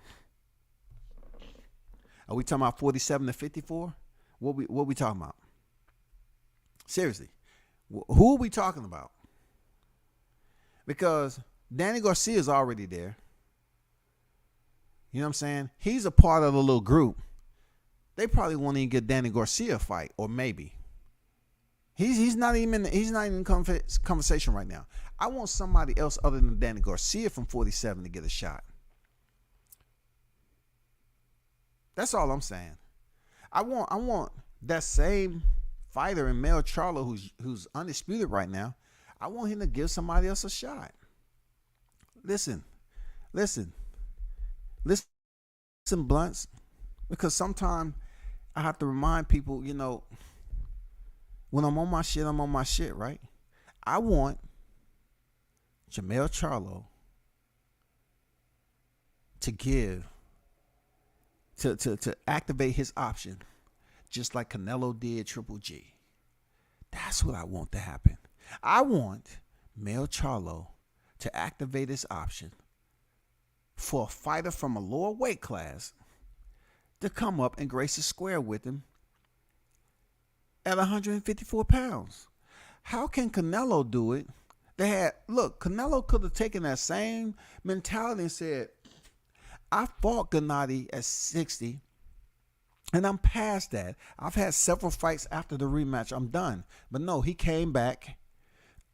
Are we talking about 47 to 54? What we talking about? Seriously, who are we talking about? Because Danny Garcia is already there. You know what I'm saying? He's a part of the little group. They probably won't even get Danny Garcia a fight, or maybe. He's not even in conversation right now. I want somebody else other than Danny Garcia from 47 to get a shot. That's all I'm saying. I want that same fighter in Mel Charlo who's undisputed right now. I want him to give somebody else a shot. Listen, blunts, because sometimes I have to remind people, you know, when I'm on my shit, right? I want Jamel Charlo to activate his option just like Canelo did Triple G. That's what I want to happen. I want Mel Charlo to activate his option for a fighter from a lower weight class to come up and grace the square with him at 154 pounds. How can Canelo do it? Canelo could have taken that same mentality and said, I fought Gennady at 60, and I'm past that. I've had several fights after the rematch. I'm done. But no, he came back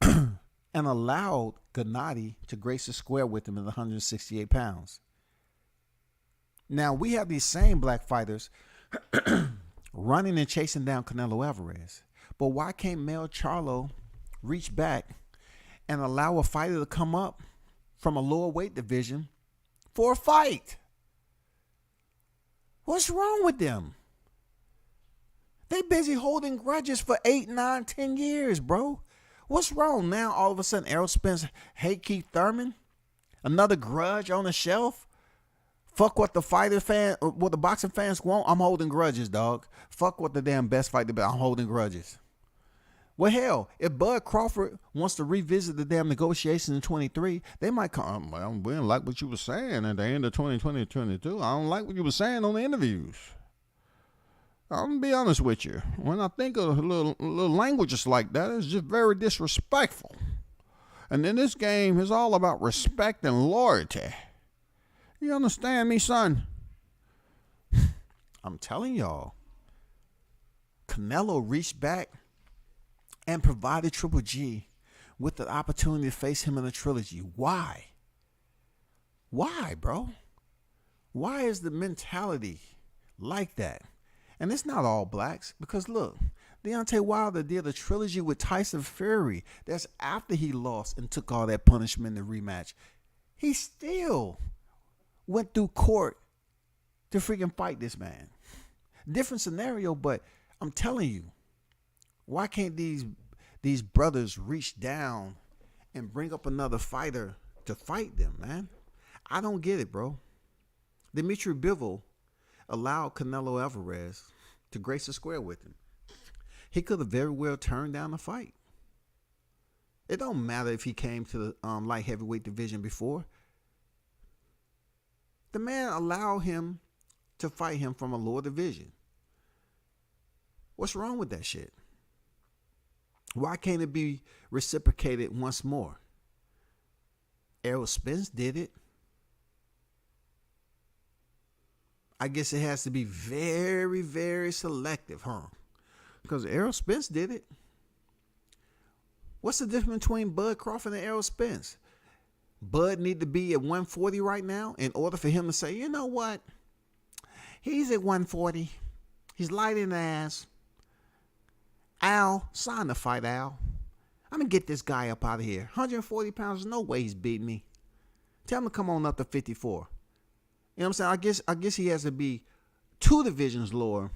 and allowed Gennady to grace the square with him at 168 pounds. Now, we have these same black fighters running and chasing down Canelo Alvarez. But why can't Mel Charlo reach back and allow a fighter to come up from a lower weight division for a fight? What's wrong with them? They busy holding grudges for 8, 9, 10 years, bro. What's wrong now? All of a sudden, Errol Spence hate Keith Thurman? Another grudge on the shelf? Fuck what the boxing fans want. I'm holding grudges, dog. Fuck what the damn best fight. I'm holding grudges. Well, hell, if Bud Crawford wants to revisit the damn negotiations in 23, they might come. Well, we didn't like what you were saying at the end of 2020 and 22. I don't like what you were saying on the interviews. I'm going to be honest with you. When I think of little languages like that, it's just very disrespectful. And then this game is all about respect and loyalty. You understand me, son? I'm telling y'all, Canelo reached back and provided Triple G with the opportunity to face him in a trilogy. Why? Why, bro? Why is the mentality like that? And it's not all blacks, because look, Deontay Wilder did a trilogy with Tyson Fury. That's after he lost and took all that punishment in the rematch. He still went through court to freaking fight this man. Different scenario, but I'm telling you, why can't these brothers reach down and bring up another fighter to fight them, man? I don't get it, bro. Dimitri Bivol allowed Canelo Alvarez to grace the square with him. He could have very well turned down the fight. It don't matter if he came to the light heavyweight division before. The man allowed him to fight him from a lower division. What's wrong with that shit? Why can't it be reciprocated once more? Errol Spence did it. I guess it has to be very, very selective, huh? Because Errol Spence did it. What's the difference between Bud Crawford and Errol Spence? Bud need to be at 140 right now in order for him to say, you know what? He's at 140. He's light in the ass. Al, sign the fight, Al. I'm going to get this guy up out of here. 140 pounds, no way he's beating me. Tell him to come on up to 54. You know what I'm saying? I guess he has to be 2 divisions lower,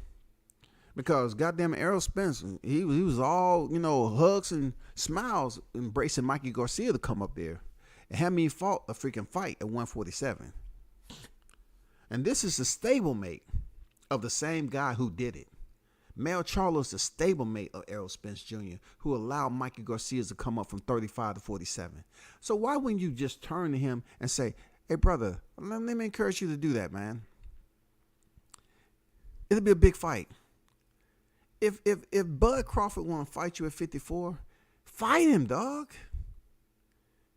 because goddamn Errol Spence, he was all, you know, hugs and smiles embracing Mikey Garcia to come up there and have me fought a freaking fight at 147. And this is the stablemate of the same guy who did it. Mel Charlo is the stablemate of Errol Spence Jr., who allowed Mikey Garcia to come up from 35 to 47. So why wouldn't you just turn to him and say, hey, brother, let me encourage you to do that, man. It'll be a big fight. If Bud Crawford want to fight you at 54, fight him, dog.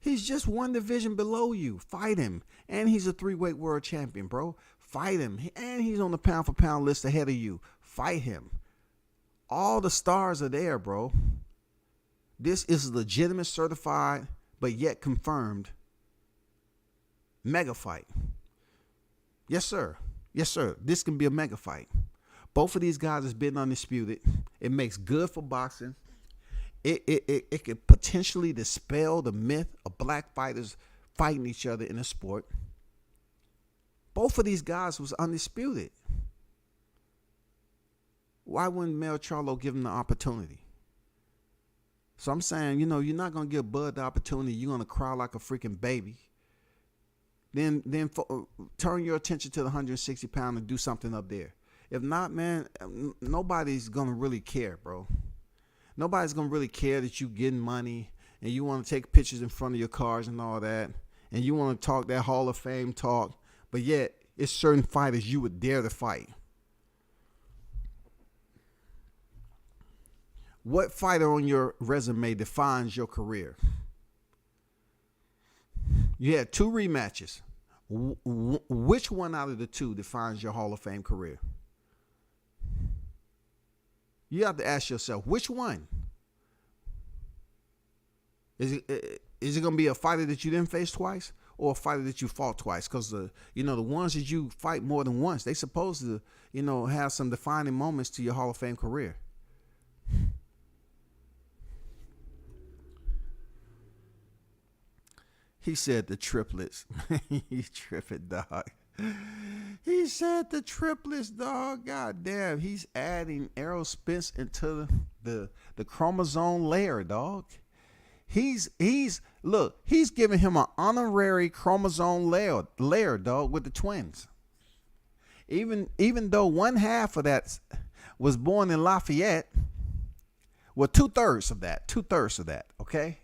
He's just 1 division below you. Fight him. And he's a 3-weight world champion, bro. Fight him. And he's on the pound-for-pound list ahead of you. Fight him. All the stars are there, bro. This is a legitimate, certified, but yet confirmed mega fight. Yes, sir. Yes, sir. This can be a mega fight. Both of these guys has been undisputed. It makes good for boxing. It could potentially dispel the myth of black fighters fighting each other in a sport. Both of these guys was undisputed. Why wouldn't Mel Charlo give him the opportunity? So I'm saying, you know, you're not going to give Bud the opportunity. You're going to cry like a freaking baby. Then turn your attention to the 160 pound and do something up there. If not, man, nobody's going to really care, bro. Nobody's going to really care that you getting money and you want to take pictures in front of your cars and all that. And you want to talk that Hall of Fame talk. But yet, it's certain fighters you would dare to fight. What fighter on your resume defines your career? You had 2 rematches. Which one out of the 2 defines your Hall of Fame career? You have to ask yourself, which one? Is it going to be a fighter that you didn't face twice, or a fighter that you fought twice? Because the ones that you fight more than once, they supposed to, have some defining moments to your Hall of Fame career. He said the triplets. He's tripping, dog. He said the triplets, dog. God damn. He's adding Errol Spence into the chromosome layer, dog. He's giving him an honorary chromosome layer, dog, with the twins. Even though 1/2 of that was born in Lafayette, well, 2/3 of that, okay?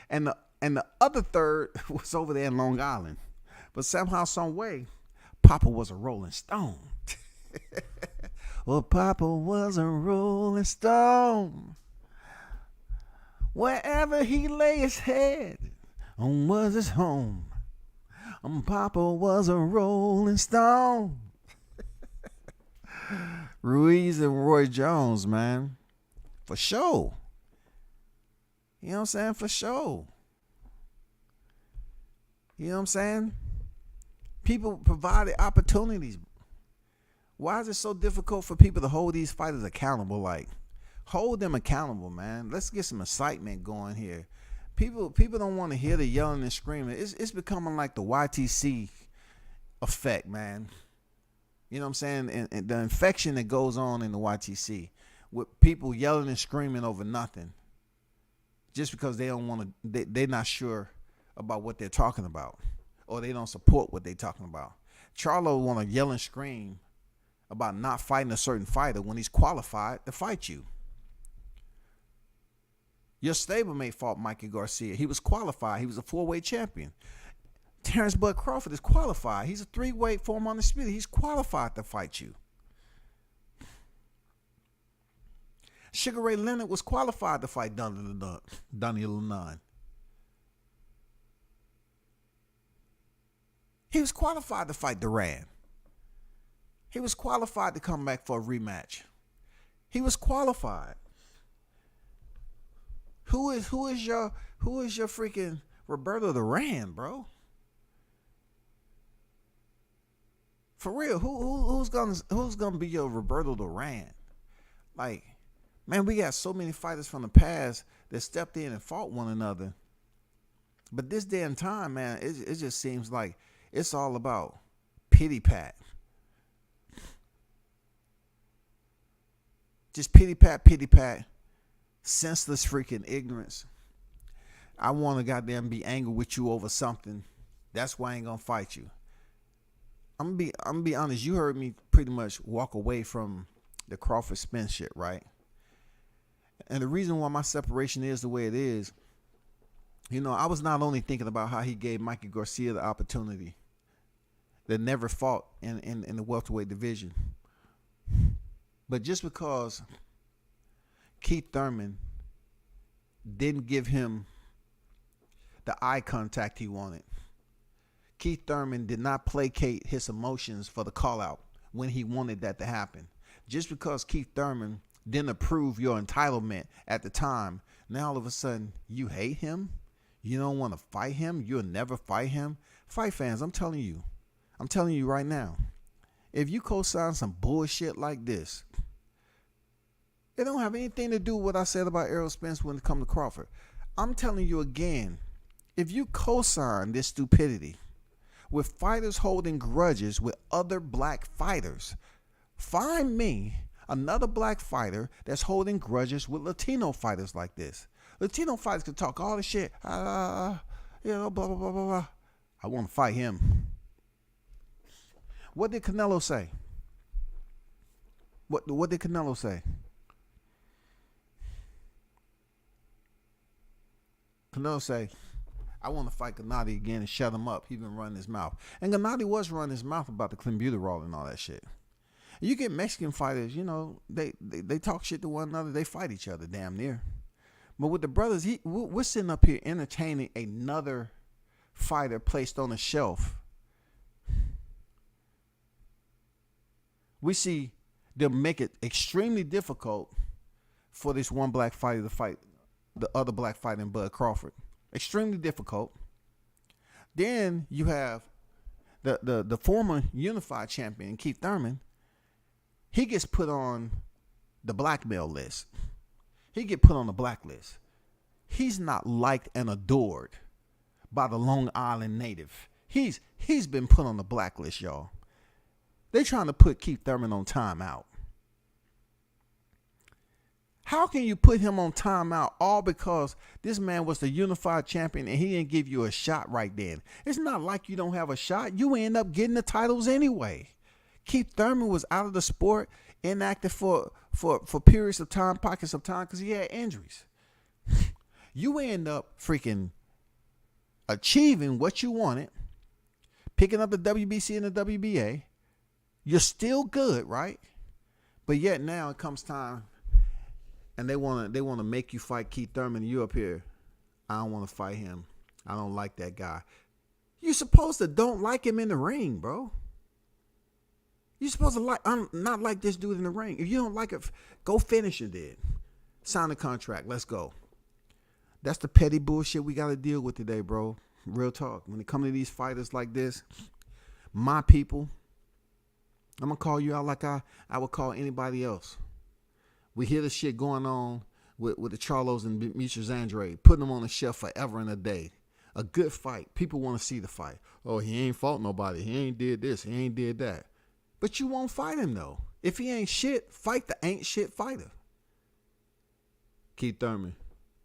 And the other third was over there in Long Island. But somehow, some way, Papa was a Rolling Stone. Well, Papa was a Rolling Stone. Wherever he lay his head was his home. Papa was a Rolling Stone. Ruiz and Roy Jones, man. For sure. You know what I'm saying? For sure. You know what I'm saying? People provided opportunities. Why is it so difficult for people to hold these fighters accountable? Like, hold them accountable, man. Let's get some excitement going here. People don't want to hear the yelling and screaming. It's becoming like the YTC effect, man. You know what I'm saying? And the infection that goes on in the YTC with people yelling and screaming over nothing, just because they don't want to. They're not sure about what they're talking about, or they don't support what they're talking about. Charlo want to yell and scream about not fighting a certain fighter when he's qualified to fight you. Your stablemate fought Mikey Garcia. He was qualified. He was a 4-weight champion. Terrence Bud Crawford is qualified. He's a 3-weight former undisputed. He's qualified to fight you. Sugar Ray Leonard was qualified to fight Donnie Lennon. He was qualified to fight Duran. He was qualified to come back for a rematch. He was qualified. Who is your freaking Roberto Duran, bro? For real, who's gonna be your Roberto Duran? Like, man, we got so many fighters from the past that stepped in and fought one another. But this day and time, man, it just seems like it's all about pity pat. Just pity pat. Senseless freaking ignorance. I want to goddamn be angry with you over something. That's why I ain't gonna fight you. I'm gonna be honest. You heard me pretty much walk away from the Crawford Spence shit, right? And the reason why my separation is the way it is, I was not only thinking about how he gave Mikey Garcia the opportunity that never fought in the welterweight division, but just because Keith Thurman didn't give him the eye contact he wanted. Keith Thurman did not placate his emotions for the call out when he wanted that to happen. Just because Keith Thurman didn't approve your entitlement at the time, now all of a sudden you hate him? You don't want to fight him? You'll never fight him? Fight fans, I'm telling you right now, if you co-sign some bullshit like this, it don't have anything to do with what I said about Errol Spence when it comes to Crawford. I'm telling you again, if you co-sign this stupidity with fighters holding grudges with other black fighters, find me another black fighter that's holding grudges with Latino fighters like this. Latino fighters can talk all the shit, blah, blah, blah, blah, blah. I want to fight him. What did Canelo say? What did Canelo say? Canelo say, I want to fight Gennady again and shut him up. He's been running his mouth. And Gennady was running his mouth about the clenbuterol and all that shit. You get Mexican fighters, they talk shit to one another. They fight each other damn near. But with the brothers, we're sitting up here entertaining another fighter placed on a shelf. We see them make it extremely difficult for this one black fighter to fight the other black fighter in Bud Crawford. Extremely difficult. Then you have the former unified champion, Keith Thurman. He gets put on the blackmail list. He get put on the blacklist. He's not liked and adored by the Long Island native. He's been put on the blacklist, y'all. They trying to put Keith Thurman on timeout. How can you put him on timeout all because this man was the unified champion and he didn't give you a shot right then? It's not like you don't have a shot. You end up getting the titles anyway. Keith Thurman was out of the sport, inactive for periods of time, pockets of time, because he had injuries. You end up freaking achieving what you wanted, picking up the WBC and the WBA. You're still good, right? But yet now it comes time and they want to make you fight Keith Thurman, and you up here, I don't want to fight him. I don't like that guy. You're supposed to don't like him in the ring, bro. You're supposed to not like this dude in the ring. If you don't like it, go finish it then. Sign the contract. Let's go. That's the petty bullshit we got to deal with today, bro. Real talk. When it comes to these fighters like this, my people, I'm going to call you out like I would call anybody else. We hear the shit going on with the Charlos and Demetrius Andrade, putting them on the shelf forever and a day. A good fight. People want to see the fight. Oh, he ain't fought nobody. He ain't did this. He ain't did that. But you won't fight him, though. If he ain't shit, fight the ain't shit fighter. Keith Thurman.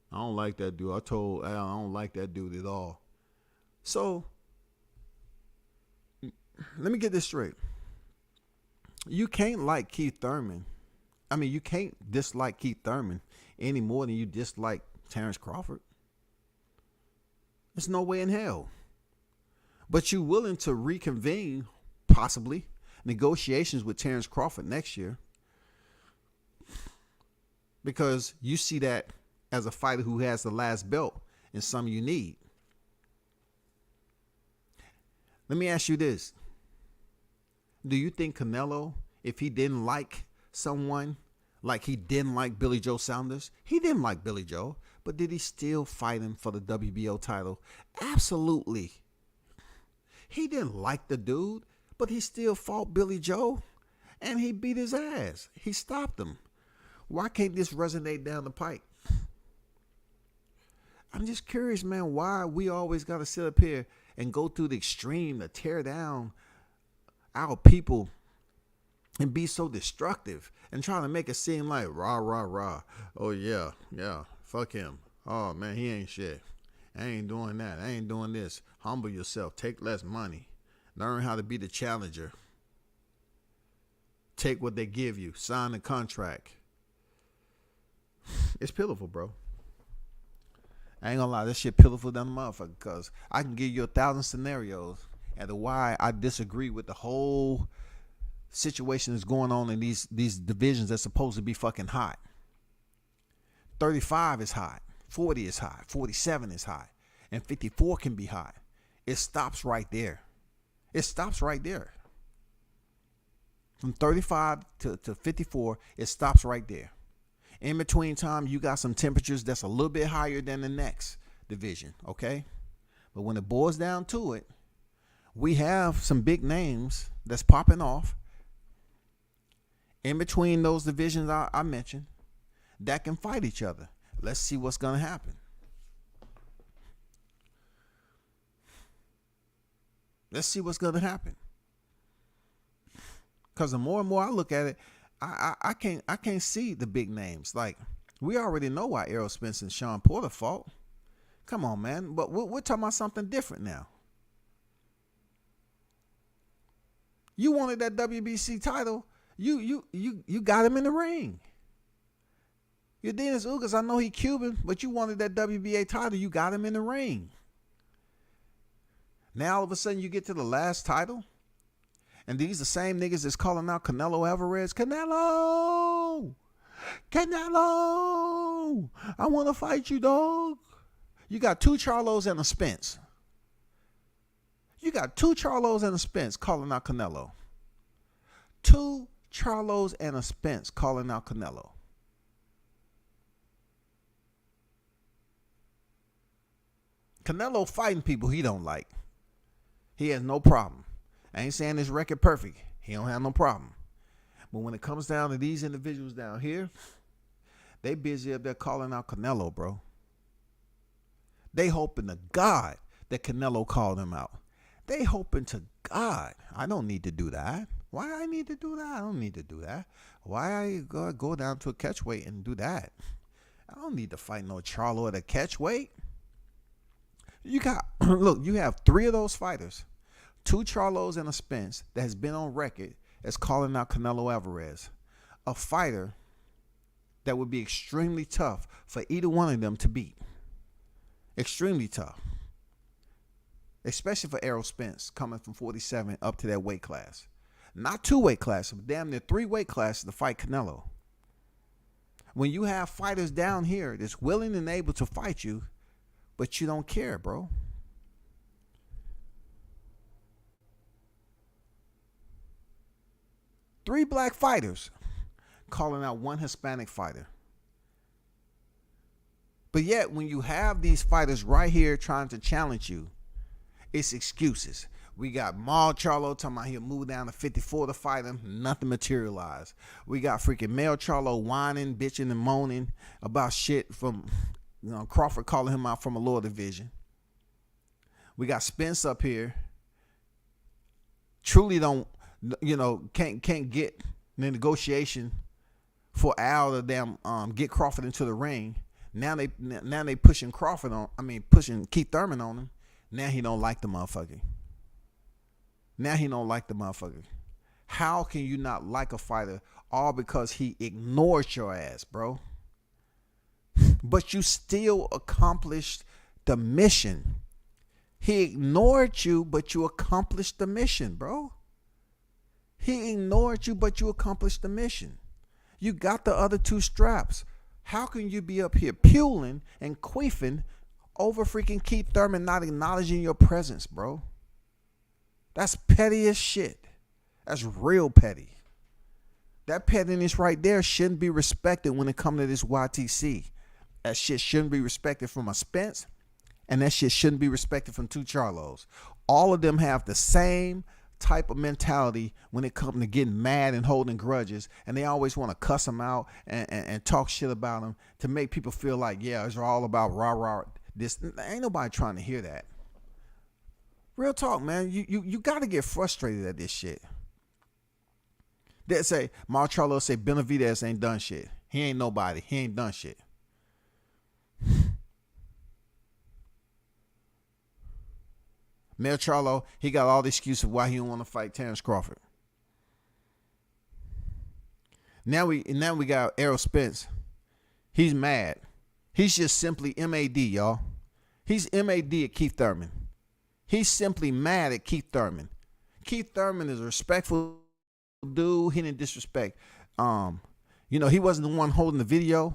I don't like that dude. I told Al I don't like that dude at all. So, let me get this straight. You can't like Keith Thurman. I mean, you can't dislike Keith Thurman any more than you dislike Terrence Crawford. There's no way in hell. But you're willing to reconvene, possibly, negotiations with Terrence Crawford next year because you see that as a fighter who has the last belt and something you need. Let me ask you this. Do you think Canelo, if he didn't like someone like he didn't like Billy Joe Saunders, he didn't like Billy Joe, but did he still fight him for the WBO title? Absolutely. He didn't like the dude, but he still fought Billy Joe, and he beat his ass. He stopped him. Why can't this resonate down the pike? I'm just curious, man, why we always got to sit up here and go through the extreme to tear down our people and be so destructive and trying to make it seem like rah, rah, rah. Oh, yeah, fuck him. Oh, man, he ain't shit. I ain't doing that. I ain't doing this. Humble yourself. Take less money. Learn how to be the challenger. Take what they give you. Sign the contract. It's pitiful, bro. I ain't gonna lie, this shit pitiful than a motherfucker, because I can give you 1,000 scenarios as to why I disagree with the whole situation that's going on in these divisions that's supposed to be fucking hot. 35 is hot. 40 is hot. 47 is hot. And 54 can be hot. It stops right there. It stops right there. From 35 to 54, it stops right there. In between time, you got some temperatures that's a little bit higher than the next division, okay? But when it boils down to it, we have some big names that's popping off in between those divisions I mentioned that can fight each other. Let's see what's going to happen. Let's see what's going to happen. Because the more and more I look at it, I can't see the big names. Like, we already know why Errol Spence and Sean Porter fought. Come on, man. But we're talking about something different now. You wanted that WBC title. You got him in the ring. Dennis Ugas, I know he Cuban, but you wanted that WBA title. You got him in the ring. Now all of a sudden you get to the last title, and these the same niggas that's calling out Canelo Alvarez. Canelo, I want to fight you, dog. You got two Charlos and a Spence. You got two Charlos and a Spence calling out Canelo. Two Charlos and a Spence calling out Canelo. Canelo fighting people he don't like. He has no problem. I ain't saying his record perfect. He don't have no problem. But when it comes down to these individuals down here, they busy up there calling out Canelo, bro. They hoping to God that Canelo called him out. They hoping to God. I don't need to do that. Why I need to do that? I don't need to do that. Why I go down to a catch weight and do that? I don't need to fight no Charlo at a catch weight. You got, look, you have three of those fighters, two Charlos and a Spence, that has been on record as calling out Canelo Alvarez, a fighter that would be extremely tough for either one of them to beat. Extremely tough. Especially for Errol Spence, coming from 47 up to that weight class. Not two weight classes, but damn near three weight classes to fight Canelo. When you have fighters down here that's willing and able to fight you, but you don't care, bro. Three black fighters calling out one Hispanic fighter. But yet, when you have these fighters right here trying to challenge you, it's excuses. We got Maul Charlo talking about he'll move down to 54 to fight him. Nothing materialized. We got freaking Male Charlo whining, bitching, and moaning about shit from... Crawford calling him out from a lower division. We got Spence up here. Truly don't, can't get the negotiation for Al to damn get Crawford into the ring. Now they pushing Crawford on. Pushing Keith Thurman on him. Now he don't like the motherfucker. How can you not like a fighter all because he ignored your ass, bro? But you still accomplished the mission. He ignored you, but you accomplished the mission, bro. He ignored you, but you accomplished the mission. You got the other two straps. How can you be up here puling and queefing over freaking Keith Thurman not acknowledging your presence, bro? That's petty as shit. That's real petty. That pettiness right there shouldn't be respected when it comes to this YTC. That shit shouldn't be respected from a Spence, and that shit shouldn't be respected from two Charlos. All of them have the same type of mentality when it comes to getting mad and holding grudges, and they always want to cuss them out and talk shit about them to make people feel like, yeah, it's all about rah-rah. This ain't nobody trying to hear that. Real talk, man. You got to get frustrated at this shit. They say, Charlo say Benavidez ain't done shit. He ain't nobody. He ain't done shit. Mel Charlo, he got all the excuses why he don't want to fight Terrence Crawford. Now we got Errol Spence. He's mad. He's just simply MAD, y'all. He's MAD at Keith Thurman. He's simply mad at Keith Thurman. Keith Thurman is a respectful dude. He didn't disrespect. He wasn't the one holding the video,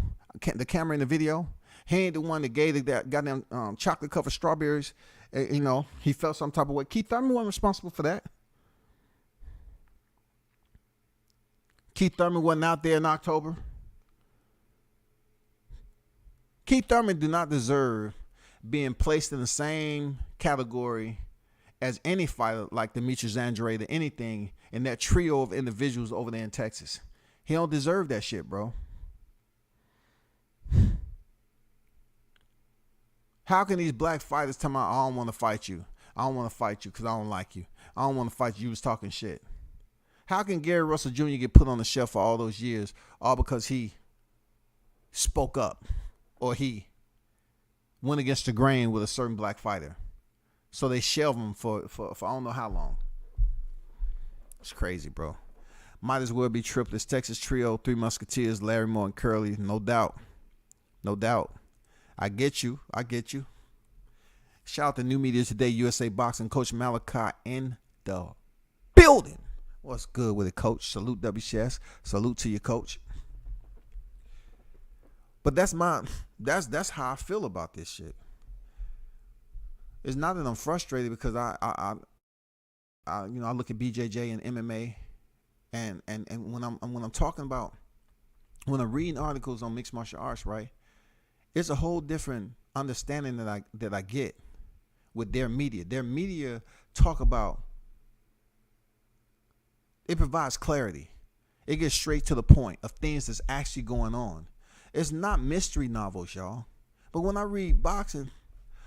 the camera in the video. He ain't the one that gave that goddamn chocolate covered strawberries. He felt some type of way. Keith Thurman wasn't responsible for that. Keith Thurman wasn't out there in October. Keith Thurman do not deserve being placed in the same category as any fighter like Demetrius Andrade or anything in that trio of individuals over there in Texas. He don't deserve that shit, bro. How can these black fighters tell me, I don't want to fight you? I don't want to fight you because I don't like you. I don't want to fight you. You was talking shit. How can Gary Russell Jr. get put on the shelf for all those years, all because he spoke up or he went against the grain with a certain black fighter? So they shelve him for I don't know how long. It's crazy, bro. Might as well be triplets. Texas Trio, Three Musketeers, Larry Moore and Curly. No doubt. No doubt. I get you. Shout out to New Media Today, USA Boxing, Coach Malachi in the building. What's good with it, Coach? Salute WCS. Salute to your coach. But that's how I feel about this shit. It's not that I'm frustrated because I look at BJJ and MMA, and when I'm talking about, when I'm reading articles on mixed martial arts, right? It's a whole different understanding that I get with their media. Their media talk about, it provides clarity. It gets straight to the point of things that's actually going on. It's not mystery novels, y'all. But when I read boxing,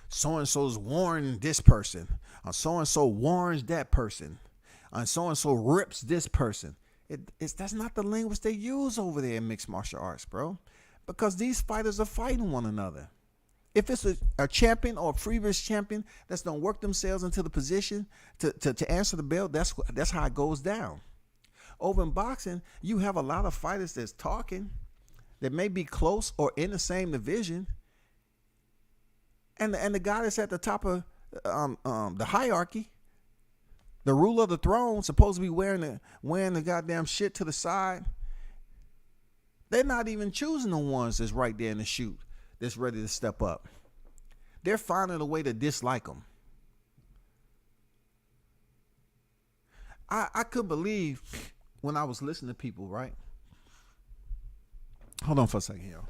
so-and-so's warned this person, or so-and-so warns that person, and so-and-so rips this person. That's not the language they use over there in mixed martial arts, bro. Because these fighters are fighting one another. If it's a champion or a previous champion that's done work themselves into the position to answer the bell, that's how it goes down. Over in boxing, you have a lot of fighters that's talking that may be close or in the same division, and the guy that's at the top of the hierarchy, the ruler of the throne, supposed to be wearing the goddamn shit to the side. They're not even choosing the ones that's right there in the chute, that's ready to step up. They're finding a way to dislike them. I could believe when I was listening to people, right? Hold on for a second, y'all.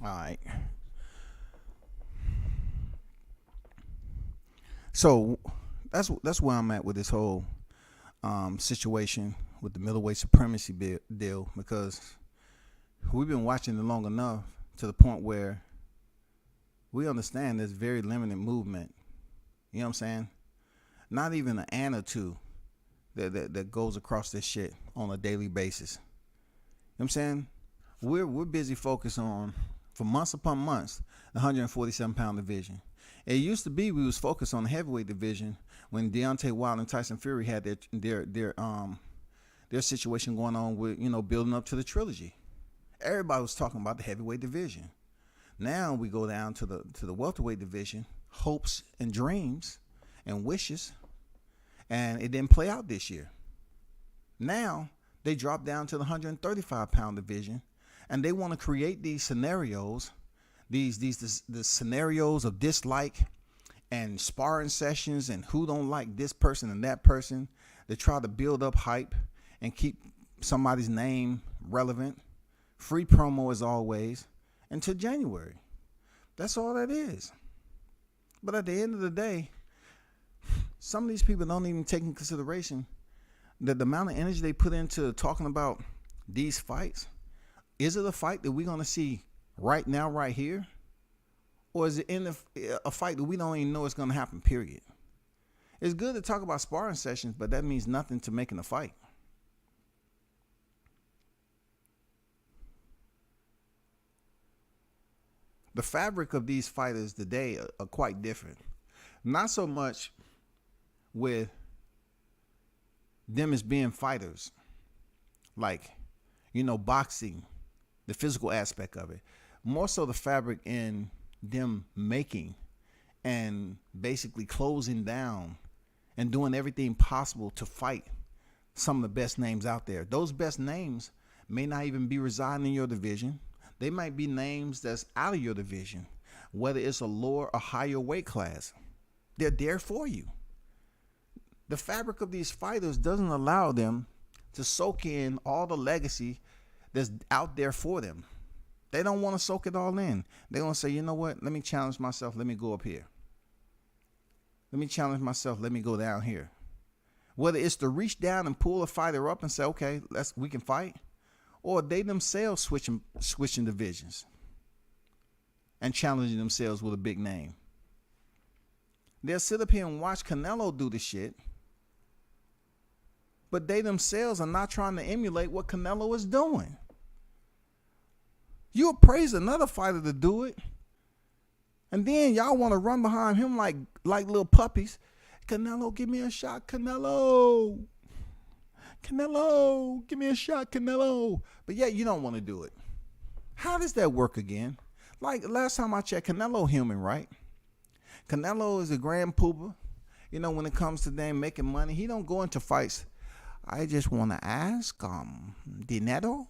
All right. So that's where I'm at with this whole situation with the middleweight supremacy deal, because we've been watching it long enough to the point where we understand there's very limited movement. You know what I'm saying? Not even an ant or two that goes across this shit on a daily basis. You know what I'm saying? We're busy focused on, for months upon months, the 147-pound division. It used to be we was focused on the heavyweight division when Deontay Wilder and Tyson Fury had their situation going on with, building up to the trilogy. Everybody was talking about the heavyweight division. Now we go down to the welterweight division, hopes and dreams and wishes, and it didn't play out this year. Now they dropped down to the 135-pound division, and they want to create these scenarios, the scenarios of dislike and sparring sessions and who don't like this person and that person. They try to build up hype and keep somebody's name relevant. Free promo as always until January. That's all that is. But at the end of the day, some of these people don't even take into consideration that the amount of energy they put into talking about these fights. Is it a fight that we're going to see right now, right here? Or is it a fight that we don't even know it's going to happen, period? It's good to talk about sparring sessions, but that means nothing to making a fight. The fabric of these fighters today are quite different. Not so much with them as being fighters, like, boxing, the physical aspect of it. More so the fabric in them making and basically closing down and doing everything possible to fight some of the best names out there. Those best names may not even be residing in your division. They might be names that's out of your division, whether it's a lower or higher weight class. They're there for you. The fabric of these fighters doesn't allow them to soak in all the legacy that's out there for them. They don't want to soak it all in. They're going to say, you know what? Let me challenge myself. Let me go up here. Let me challenge myself. Let me go down here. Whether it's to reach down and pull a fighter up and say, okay, we can fight. Or they themselves switching divisions and challenging themselves with a big name. They'll sit up here and watch Canelo do the shit, but they themselves are not trying to emulate what Canelo is doing. You appraise another fighter to do it, and then y'all want to run behind him like little puppies. Canelo, give me a shot, Canelo. Canelo, give me a shot, Canelo. But yet you don't want to do it. How does that work again? Like last time I checked, Canelo human, right? Canelo is a grand pooper. When it comes to them making money, he don't go into fights. I just want to ask, dinero,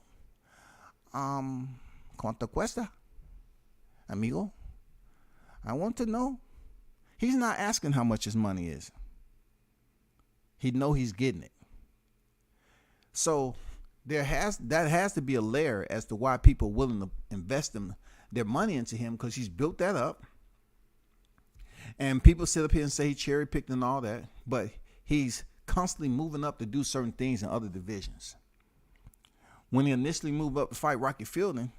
¿cuánto cuesta, amigo? I want to know. He's not asking how much his money is. He know he's getting it. So that has to be a layer as to why people are willing to invest their money into him, because he's built that up. And people sit up here and say he cherry picked and all that, but he's constantly moving up to do certain things in other divisions. When he initially moved up to fight Rocky Fielding,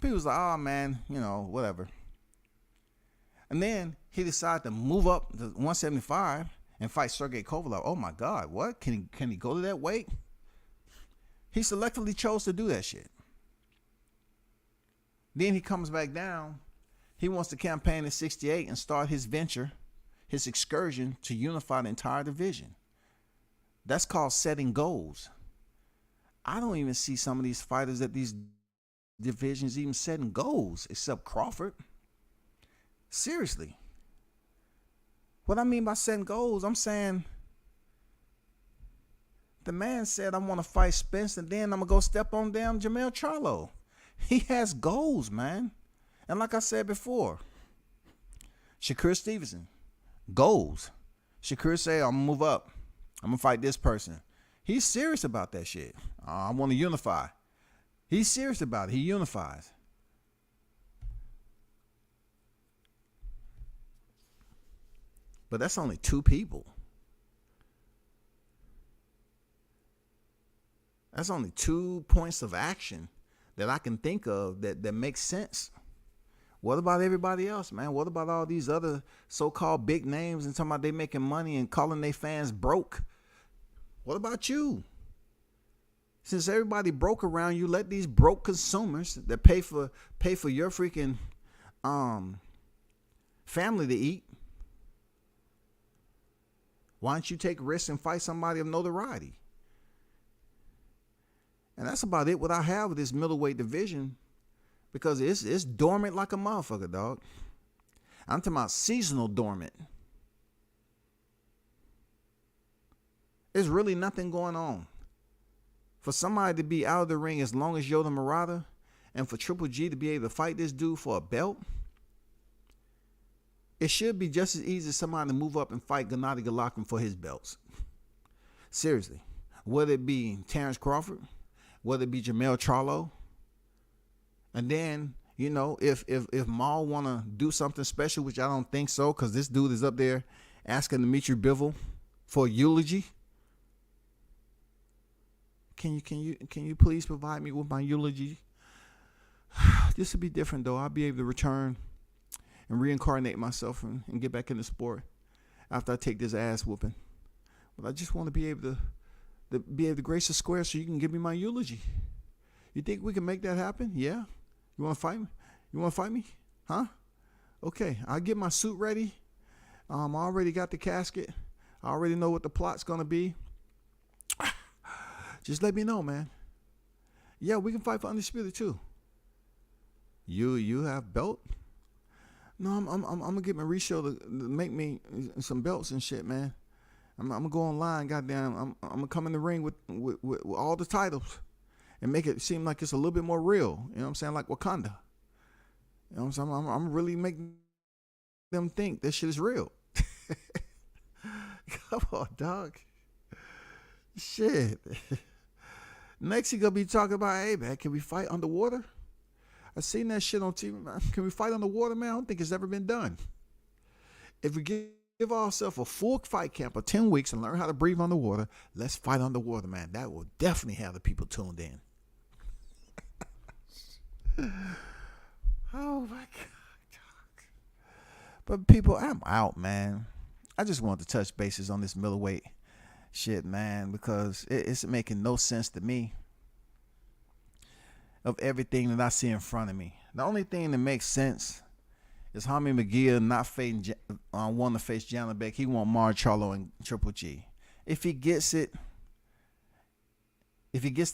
people was like, oh man, whatever. And then he decided to move up to 175 and fight Sergey Kovalev. Oh my God, what? Can he go to that weight? He selectively chose to do that shit. Then he comes back down. He wants to campaign at 68 and start his venture, his excursion to unify the entire division. That's called setting goals. I don't even see some of these fighters at these divisions even setting goals, except Crawford. Seriously. What I mean by setting goals, I'm saying the man said, I want to fight Spence, and then I'm going to go step on damn Jermell Charlo. He has goals, man. And like I said before, Shakur Stevenson, goals. Shakur say, I'm going to move up. I'm going to fight this person. He's serious about that shit. I want to unify. He's serious about it. He unifies. But that's only 2 people. That's only 2 points of action that I can think of that makes sense. What about everybody else, man? What about all these other so-called big names and talking about they making money and calling their fans broke? What about you? Since everybody broke around you, let these broke consumers that pay for your freaking family to eat. Why don't you take risks and fight somebody of notoriety? And that's about it. What I have with this middleweight division, because it's dormant like a motherfucker, dog. I'm talking about seasonal dormant. There's really nothing going on. For somebody to be out of the ring as long as Yoda Murata, and for Triple G to be able to fight this dude for a belt, it should be just as easy as somebody to move up and fight Gennady Golovkin for his belts. Seriously. Whether it be Terrence Crawford, whether it be Jamel Charlo, and then, you know, if Maul want to do something special, which I don't think so, because this dude is up there asking Dimitri Bivol for a eulogy. Can you please provide me with my eulogy? This would be different, though. I'll be able to return and reincarnate myself and get back in the sport after I take this ass whooping. But I just want to be able to grace the square so you can give me my eulogy. You think we can make that happen? Yeah. You want to fight me? You want to fight me? Huh? Okay. I'll get my suit ready. I already got the casket. I already know what the plot's going to be. Just let me know, man. Yeah, we can fight for Undisputed too. You have belt? No, I'm gonna get my reshow to make me some belts and shit, man. I'm gonna go online, goddamn. I'm gonna come in the ring with all the titles and make it seem like it's a little bit more real. You know what I'm saying? Like Wakanda. You know what I'm saying? I'm really making them think this shit is real. Come on, dog. Shit. Next he gonna be talking about, hey man, can we fight underwater? I seen that shit on TV, man. Can we fight underwater, man? I don't think it's ever been done. If we give ourselves a full fight camp of 10 weeks and learn how to breathe underwater, let's fight underwater, man. That will definitely have the people tuned in. Oh my God. But people, I'm out, man. I just wanted to touch bases on this middleweight shit, man, because it's making no sense to me of everything that I see in front of me. The only thing that makes sense is Jaime Munguia not wanting to face Janibek. He want Charlo and Triple G. If he gets the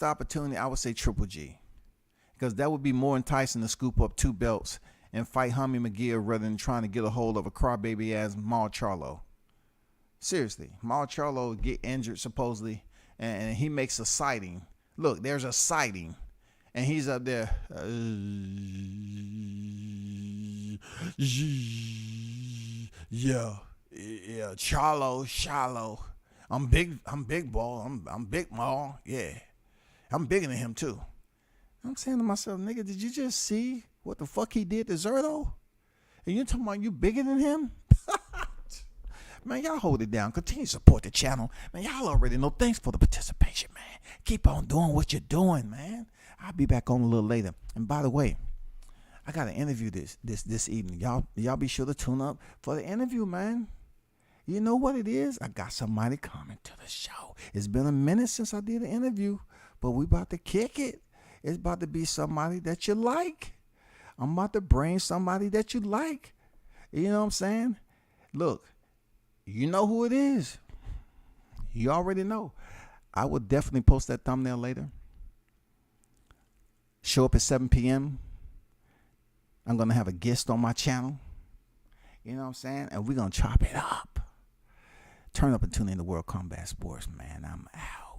opportunity, I would say Triple G, because that would be more enticing to scoop up 2 belts and fight Jaime Munguia rather than trying to get a hold of a crybaby ass Charlo. Seriously, Charlo get injured supposedly, and he makes a sighting. Look, there's a sighting, and he's up there. Yeah, Charlo. I'm big ball. I'm big Maul. Yeah, I'm bigger than him too. I'm saying to myself, nigga, did you just see what the fuck he did to Zerto? And you talking about you bigger than him? Man, y'all hold it down. Continue to support the channel. Man, y'all already know. Thanks for the participation, man. Keep on doing what you're doing, man. I'll be back on a little later. And by the way, I got to interview this evening. Y'all be sure to tune up for the interview, man. You know what it is? I got somebody coming to the show. It's been a minute since I did an interview, but we about to kick it. It's about to be somebody that you like. I'm about to bring somebody that you like. You know what I'm saying? Look. You know who it is. You already know. I will definitely post that thumbnail later. Show up at 7 p.m. I'm going to have a guest on my channel. You know what I'm saying? And we're going to chop it up. Turn up and tune in to World Combat Sports, man. I'm out.